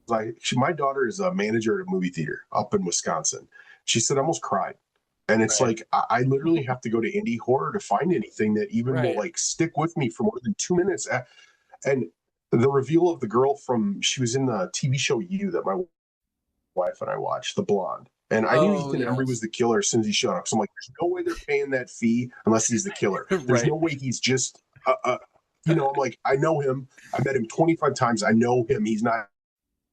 like, my daughter is a manager at a movie theater up in Wisconsin. She said, I almost cried. And it's right, like, I literally have to go to indie horror to find anything that even will right. like stick with me for more than 2 minutes. And the reveal of the girl she was in the TV show You that my wife and I watched, the blonde. And I knew Oh Ethan Embry was yes, the killer as soon as he showed up. So I'm like, there's no way they're paying that fee unless he's the killer. There's right, no way he's just, I'm like, I know him. I met him 25 times. I know him. He's not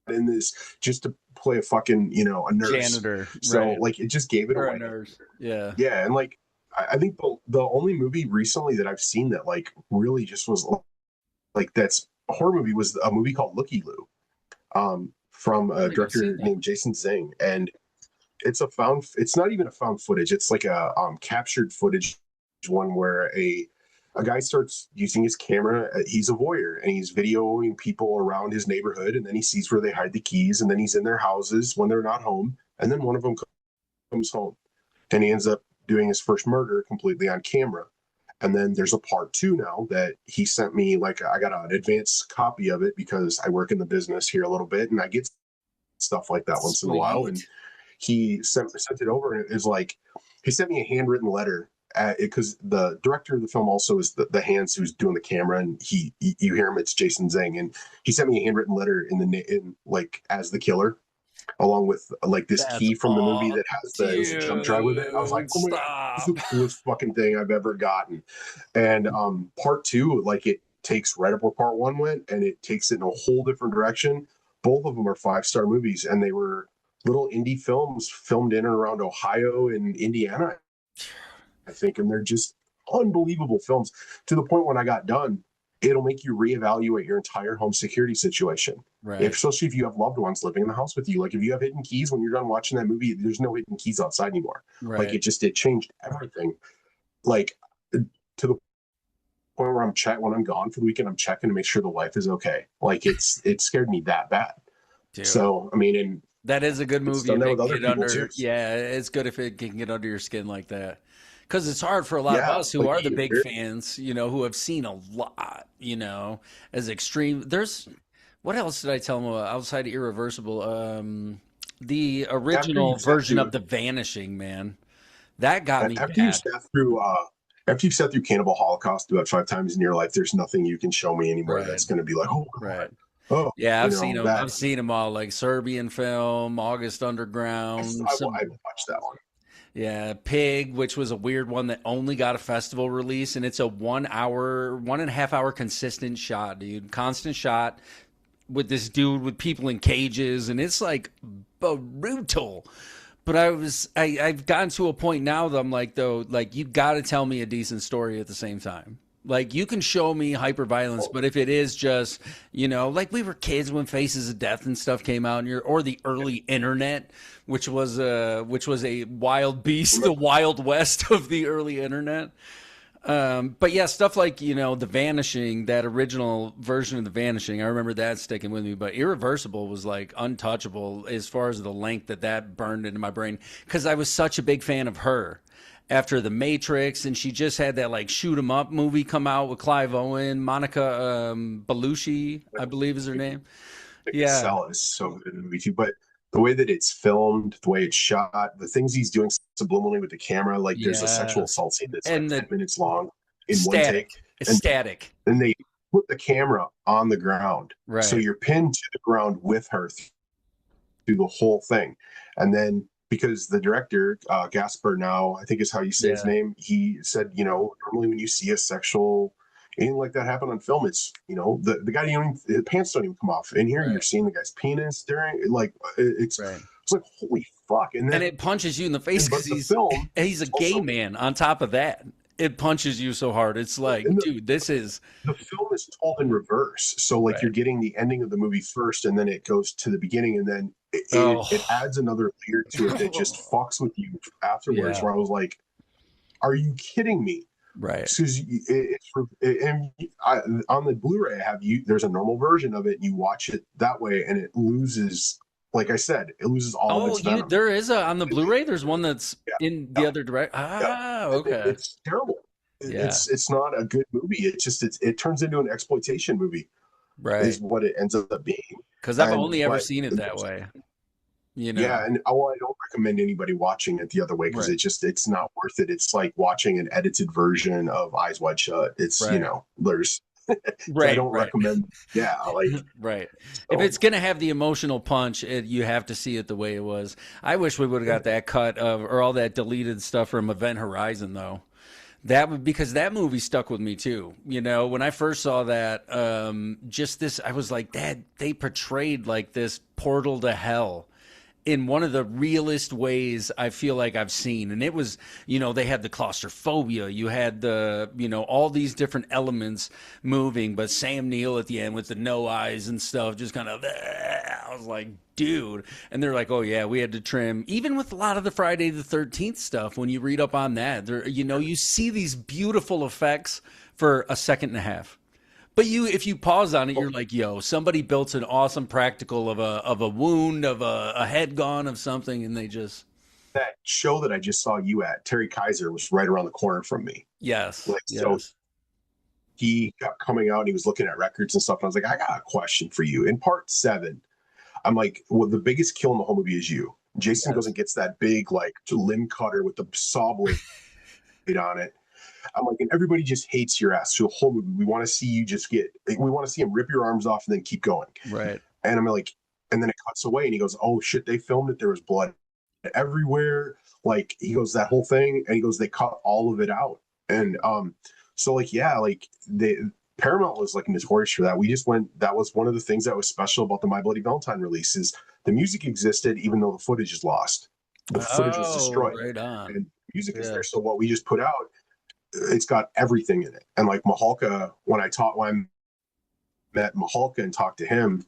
in this just to play a fucking, a nurse. janitor, So right, like, it just gave it or away. a nurse. Yeah, Yeah, and like I think the only movie recently that I've seen that like really just was like that's a horror movie was a movie called Looky Loo, from I don't a think I've director seen that. named Jason Zhang, and it's not even a found footage. It's like a captured footage one where a guy starts using his camera. He's a voyeur and he's videoing people around his neighborhood, and then he sees where they hide the keys, and then he's in their houses when they're not home, and then one of them comes home, and he ends up doing his first murder completely on camera. And then there's a part two now that he sent me. Like, I got an advanced copy of it because I work in the business here a little bit, and I get stuff like that once in a while. And Sweet. he sent it over, and it was like he sent me a handwritten letter because the director of the film also is the hands who's doing the camera, and you hear him. It's Jason Zhang, and he sent me a handwritten letter in like as the killer, along with like this That's key from the movie all, that has the jump drive with it. I was like, dude. oh my god, this is Stop. the coolest fucking thing I've ever gotten. And part two, like, it takes right up where part one went, and it takes it in a whole different direction. Both of them are 5-star movies, and they were little indie films filmed in and around Ohio and Indiana, I think, and they're just unbelievable films, to the point when I got done, it'll make you reevaluate your entire home security situation. Right, Especially if you have loved ones living in the house with you. Like, if you have hidden keys when you're done watching that movie, there's no hidden keys outside anymore. Like, right. it changed everything. Like, to the point where when I'm gone for the weekend, I'm checking to make sure the wife is okay. Like, it scared me that bad. Dude. So I mean, and That is a good it's movie done if that it with can other get people too. under. Yeah, it's good if it can get under your skin like that. Because it's hard for a lot of Yeah, us who like, are the big fans, who have seen a lot, as extreme. There's what else did I tell them outside of Irreversible? The after original you've sat version of through The Vanishing, man. That got me after you've bad. sat through Cannibal Holocaust about 5 times in your life, there's nothing you can show me anymore Right, that's going to be like, oh right. god, oh, Yeah, I've seen them. that. I've seen them all, like Serbian Film, August Underground, I watched that one. yeah, Pig, which was a weird one that only got a festival release, and it's a 1 hour, 1.5 hour consistent shot, dude. Constant shot, with this dude with people in cages, and it's like brutal. But I've gotten to a point now that I'm like, though, like, you got to tell me a decent story at the same time. Like, you can show me hyper violence, but if it is just, like we were kids when Faces of Death and stuff came out, and or the early internet, which was a wild beast, the Wild West of the early internet. But yeah, stuff like, The Vanishing, that original version of The Vanishing, I remember that sticking with me. But Irreversible was like untouchable as far as the length that burned into my brain, because I was such a big fan of her after The Matrix, and she just had that like shoot 'em up movie come out with Clive Owen, Monica Bellucci, I believe is her name. Yeah, Excel is so good in the movie too, but the way that it's filmed, the way it's shot, the things he's doing subliminally with the camera, like there's a sexual yeah, assault scene that's like and 10 the minutes long in one take, static, it's and static, then they put the camera on the ground, so right? you're pinned to the ground with her through the whole thing. And then because the director, Gasper, now I think is how you say his Yeah, name, he said, normally when you see a sexual anything like that happen on film, it's the guy the pants don't even come off. In here, you're right, seeing the guy's penis during like right. it's like holy fuck. And And then it punches you in the face but because the he's film he's a gay also man. On top of that, it punches you so hard. It's like, in dude, this is the film is told in reverse. So like you're right. getting the ending of the movie first, and then it goes to the beginning, and then it Oh, adds another layer to it that just fucks with you afterwards. yeah, Where I was like, "Are you kidding me?" right. Because and on the Blu-ray I have you. There's a normal version of it. And you watch it that way, and it loses. Like I said, it loses all of Oh, its venom. there is a on the Blu-ray. There's one that's Yeah, in yeah, the other direct. yeah. Ah, okay, It's terrible. yeah, It's not a good movie. It turns into an exploitation movie right. is what it ends up being. Because I've And only ever but seen it that way. You yeah, know, and I don't recommend anybody watching it the other way because right, it's not worth it. It's like watching an edited version of Eyes Wide Shut. It's right, there's so I right, don't right. recommend. Yeah, like Right. If so it's gonna have the emotional punch, you have to see it the way it was. I wish we would have got that cut of or all that deleted stuff from Event Horizon though. That would because that movie stuck with me too. When I first saw that, just this, I was like, "Dad, they portrayed like this portal to hell." In one of the realest ways I feel like I've seen. And it was, they had the claustrophobia. You had all these different elements moving, but Sam Neill at the end with the no eyes and stuff, just kind of, I was like, dude. And they're like, oh yeah, we had to trim. Even with a lot of the Friday the 13th stuff, when you read up on that, you see these beautiful effects for a second and a half. But if you pause on it, you're like, yo, somebody built an awesome practical of a wound, of a head gone, of something, and they just that show that I just saw you at, Terry Kaiser was right around the corner from me. yes, Like so yes, he got coming out and he was looking at records and stuff. And I was like, I got a question for you. In part 7, I'm like, well, the biggest kill in the whole movie is you. Jason goes yes, and gets that big like limb cutter with the saw blade on it. I'm like, and everybody just hates your ass through the whole movie. We want to see you we want to see him rip your arms off and then keep going. right. And I'm like, and then it cuts away and he goes, oh shit, they filmed it. There was blood everywhere. Like he goes, that whole thing. And he goes, they cut all of it out. And so like, yeah, like Paramount was like notorious for that. That was one of the things that was special about the My Bloody Valentine release is the music existed even though the footage is lost. The footage was Oh, destroyed right on. and music is there. Yeah, So what we just put out, it's got everything in it. And like Mahalka, when I met Mahalka and talked to him,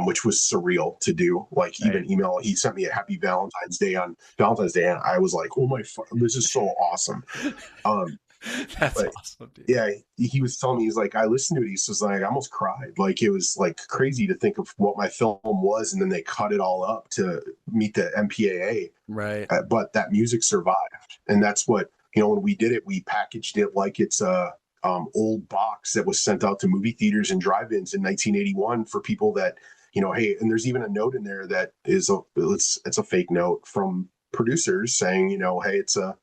which was surreal to do, like right. even email, he sent me a happy Valentine's Day on Valentine's Day. And I was like, oh my, this is so awesome. Um, That's but awesome, dude. yeah, he was telling me, he's like, I listened to it. He says like, I almost cried. Like it was like crazy to think of what my film was. And then they cut it all up to meet the MPAA. Right. But that music survived. And that's what, when we did it, we packaged it like it's a old box that was sent out to movie theaters and drive-ins in 1981 for people that, hey, and there's even a note in there that is it's a fake note from producers saying, hey, it's a,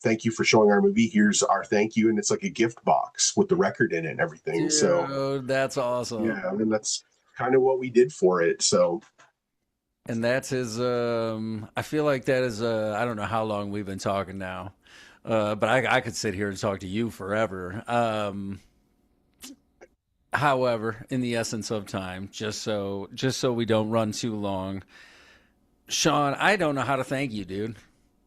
thank you for showing our movie. Here's our thank you. And it's like a gift box with the record in it and everything. So Dude, that's awesome. yeah, and that's kind of what we did for it. So And that's his I feel like that is I don't know how long we've been talking now. But I could sit here and talk to you forever. However, in the essence of time, just so we don't run too long, Sean, I don't know how to thank you, dude.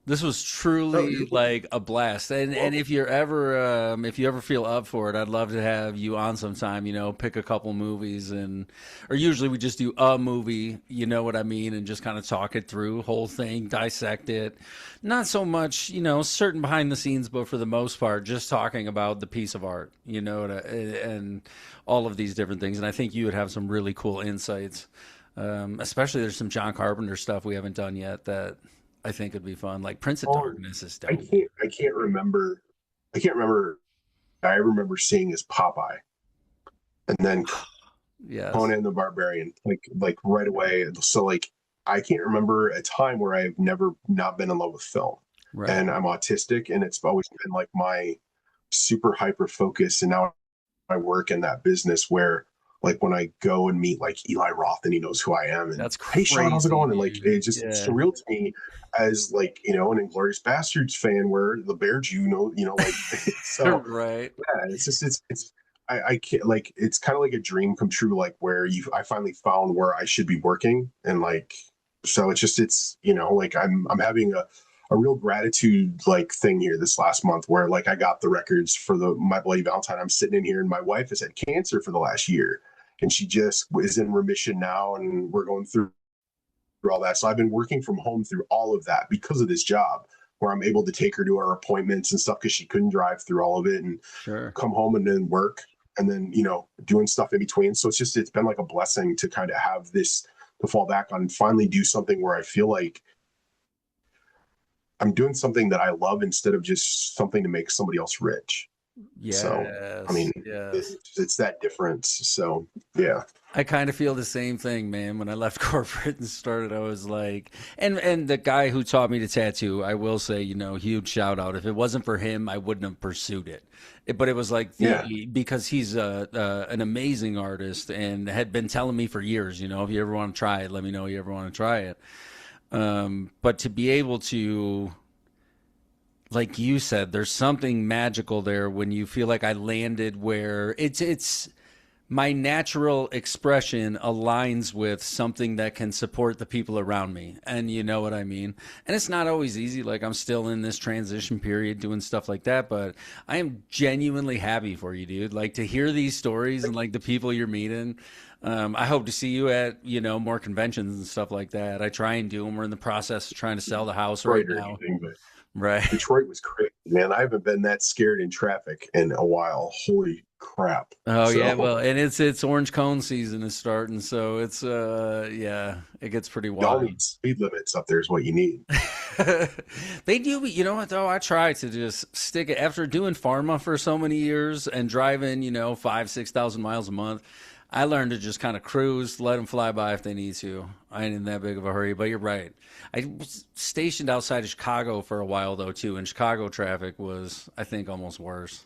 This was No, you're truly like a blast, and welcome. if you ever feel up for it, I'd love to have you on sometime. Pick a couple movies, or usually we just do a movie. You know what I mean, and just kind of talk it through, whole thing, dissect it. Not so much, certain behind the scenes, but for the most part, just talking about the piece of art. And all of these different things. And I think you would have some really cool insights. Especially there's some John Carpenter stuff we haven't done yet that I think would be fun. Like Prince of Oh, Darkness is I dope. can't. I can't remember. I can't remember. I remember seeing is Popeye, and then Yes. Conan the Barbarian, like right away. So like I can't remember a time where I've never not been in love with film, Right. and I'm autistic, and it's always been like my super hyper focus. And now I work in that business where like when I go and meet like Eli Roth and he knows who I am and That's hey Sean, how's it crazy, going? And like dude. it's just it's Yeah. surreal to me as like, an Inglorious Bastards fan where the Bear Jew like so Right. yeah, it's just it's I can't like it's kind of like a dream come true, like where I finally found where I should be working and like so it's like I'm having a real gratitude like thing here this last month where like I got the records for the My Bloody Valentine. I'm sitting in here and my wife has had cancer for the last year and she just is in remission now and we're going through all that. So I've been working from home through all of that because of this job where I'm able to take her to her appointments and stuff because she couldn't drive through all of it and Sure. come home and then work and then, doing stuff in between. So it's been like a blessing to kind of have this to fall back on and finally do something where I feel like I'm doing something that I love instead of just something to make somebody else rich. So, I Yes. mean, Yes. it's that difference. So, yeah. I kind of feel the same thing, man. When I left corporate and started, I was like, and the guy who taught me to tattoo, I will say, huge shout out. If it wasn't for him, I wouldn't have pursued it. But it was like Yeah. because he's an amazing artist and had been telling me for years, if you ever want to try it, let me know you ever want to try it. But to be able to, like you said, there's something magical there when you feel like I landed where it's my natural expression aligns with something that can support the people around me. And you know what I mean? And it's not always easy. Like I'm still in this transition period doing stuff like that, but I am genuinely happy for you, dude. Like to hear these stories and like the people you're meeting. I hope to see you at, more conventions and stuff like that. I try and do them. We're in the process of trying to sell the house right Detroit or now. anything, but Right. Detroit was crazy, man. I haven't been that scared in traffic in a while. Holy crap. Oh yeah, So, well, and it's orange cone season is starting, so it's yeah, it gets pretty y'all wild. need speed limits up there, is what you need. They do, but you know what though? I try to just stick it after doing pharma for so many years and driving, 5,000 to 6,000 miles a month. I learned to just kind of cruise, let them fly by if they need to. I ain't in that big of a hurry, but you're right. I was stationed outside of Chicago for a while though too, and Chicago traffic was, I think, almost worse.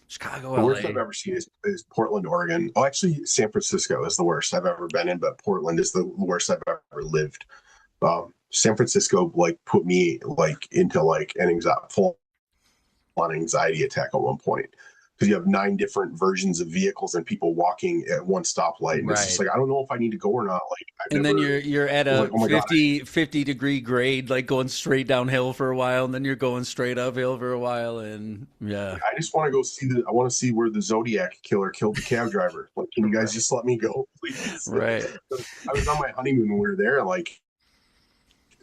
Chicago, The worst I've LA. ever seen is Portland, Oregon. Oh, actually, San Francisco is the worst I've ever been in, but Portland is the worst I've ever lived. San Francisco like put me like into like an full on anxiety attack at one point because you have 9 different versions of vehicles and people walking at one stoplight, and it's just Right. like I don't know if I need to go or not. Like I've And then never you're at was like, a oh my god, 50 degree grade, like going straight downhill for a while, and then you're going straight uphill for a while, and yeah, I just want to go see I want to see where the Zodiac killer killed the cab driver. Like, can you guys right, just let me go, please? right. I was on my honeymoon when we were there, like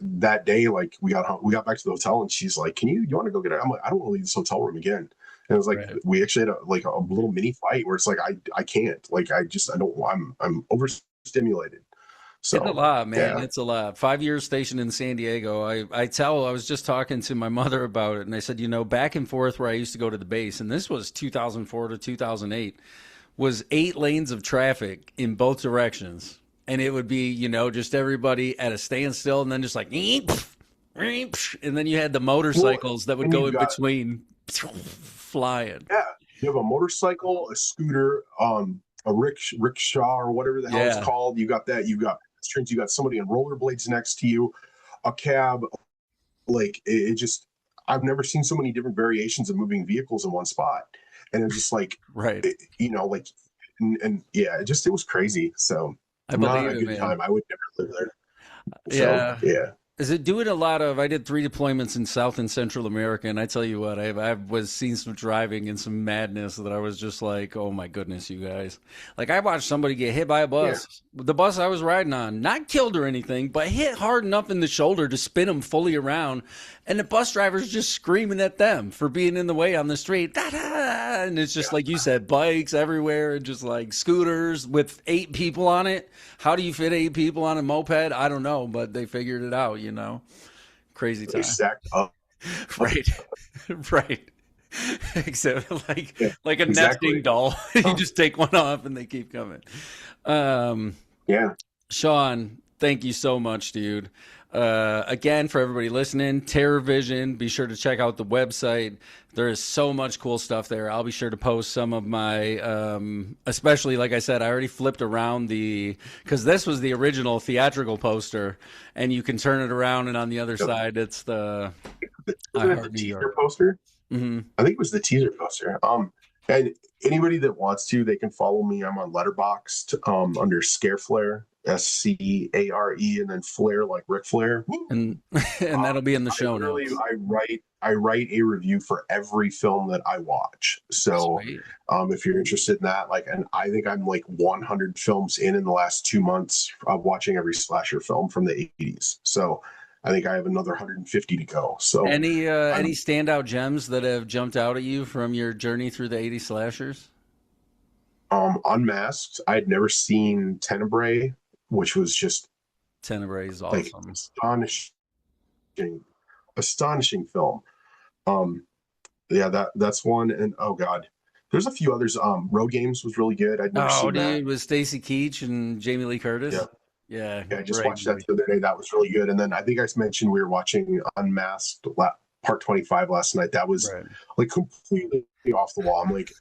that day, like we got back to the hotel, and she's like, you want to go get it?" I'm like, I don't want to leave this hotel room again. And it was like Right. we actually had a little mini fight where it's like I can't, like I don't, I'm overstimulated. It's a So lot, man. yeah, It's a lot. 5 years stationed in San Diego. I was just talking to my mother about it, and I said, back and forth where I used to go to the base, and this was 2004 to 2008, was 8 lanes of traffic in both directions. And it would be, just everybody at a standstill, and then just like, "Eep, eep," and then you had the well, motorcycles that would and go you've in got between, flying. yeah, you have a motorcycle, a scooter, a rickshaw or whatever the hell it's Yeah, called. You got that. You got pedestrians. You got somebody on rollerblades next to you, a cab. Like it just, I've never seen so many different variations of moving vehicles in one spot, and it's just like, right. like and yeah, it was crazy. So I not believe a it, good time. time. I would never live there. So Yeah. yeah. Is it doing a lot of? I did 3 deployments in South and Central America, and I tell you what, I was seeing some driving and some madness that I was just like, oh my goodness, you guys! Like I watched somebody get hit by a Yeah. bus, the bus I was riding on, not killed or anything, but hit hard enough in the shoulder to spin them fully around, and the bus driver's just screaming at them for being in the way on the street, da-da! And it's just like you said, bikes everywhere, and just like scooters with 8 people on it. How do you fit 8 people on a moped? I don't know, but they figured it out, you know. Crazy They time. stacked up. Right. Right. Except Yeah, like a nesting exactly. doll. You just take one off and they keep coming. Um Yeah. Shon, thank you so much, dude. Again, for everybody listening, Terror Vision, be sure to check out the website. There is so much cool stuff there. I'll be sure to post some of my, especially, like I said, I already flipped around because this was the original theatrical poster, and you can turn it around, and on the other Yep. side, it's the I Wasn't it Heart the New teaser York. poster? Hmm. I think it was the teaser poster. And anybody that wants to, they can follow me. I'm on Letterboxd under Scare Flare, Scare, and then Flair like Ric Flair. And and that'll be in the show notes. I write a review for every film that I watch. So Sweet. if you're interested in that, like, and I think I'm like 100 films in the last 2 months of watching every slasher film from the 80s. So I think I have another 150 to go. So Any standout gems that have jumped out at you from your journey through the 80 slashers? Unmasked, I had never seen Tenebrae, which was just Tenebrae is like awesome. astonishing film. Yeah, that's one. And oh god, there's a few others. Road Games was really good. I'd never Oh, seen that. dude, with Stacy Keach and Jamie Lee Curtis. Yeah. Yeah, Yeah, I just great watched that movie. the other day. That was really good. And then I think I mentioned we were watching Unmasked Part 25 last night. That was Right. like completely off the wall. I'm like,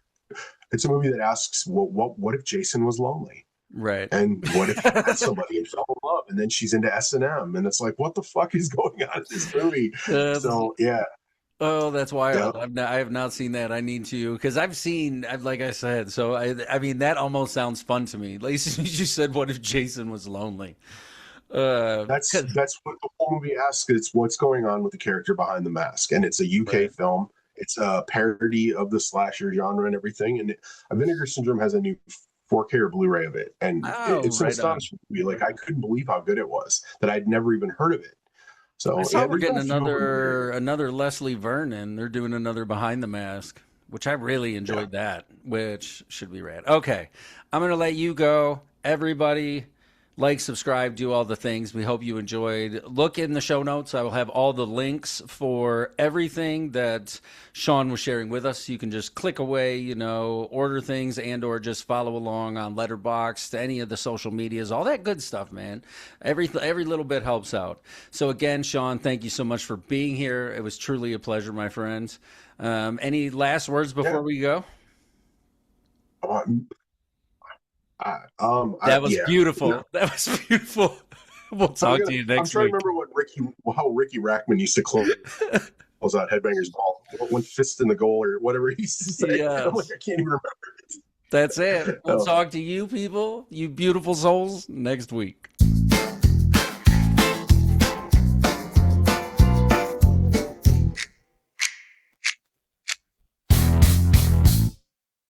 it's a movie that asks, well, what if Jason was lonely? Right. And what if she met somebody and fell in love, and then she's into S&M, and it's like, what the fuck is going on in this movie? So yeah, Oh, that's wild. yeah, I have not seen that. I need to, because like I said, so I mean, that almost sounds fun to me. Like you said, what if Jason was lonely? that's 'Cause- what the whole movie asks. It's what's going on with the character behind the mask, and it's a UK Right. film. It's a parody of the slasher genre and everything. And Vinegar Syndrome has a new 4K or Blu-ray of it, and Oh, it's an right on. astonishing movie. Like I couldn't believe how good it was that I'd never even heard of it. I So saw yeah, we're there's been getting a few of them there. another Leslie Vernon. They're doing another Behind the Mask, which I really enjoyed that, which should be rad. Okay, I'm gonna let you go. Everybody, like, subscribe, do all the things. We hope you enjoyed. Look in the show notes. I will have all the links for everything that Shon was sharing with us. You can just click away, order things or just follow along on Letterboxd, any of the social medias, all that good stuff, man. Every little bit helps out. So again, Shon, thank you so much for being here. It was truly a pleasure, my friends. Any last words before we go? Um, That was yeah. beautiful. No, That was beautiful. We'll talk to you I'm next trying week. to remember how Ricky Rackman used to close out Headbangers Ball. One fist in the goal or whatever he used to say. I'm like, Yes. I can't even remember. That's it. We'll Oh. talk to you people, you beautiful souls, next week.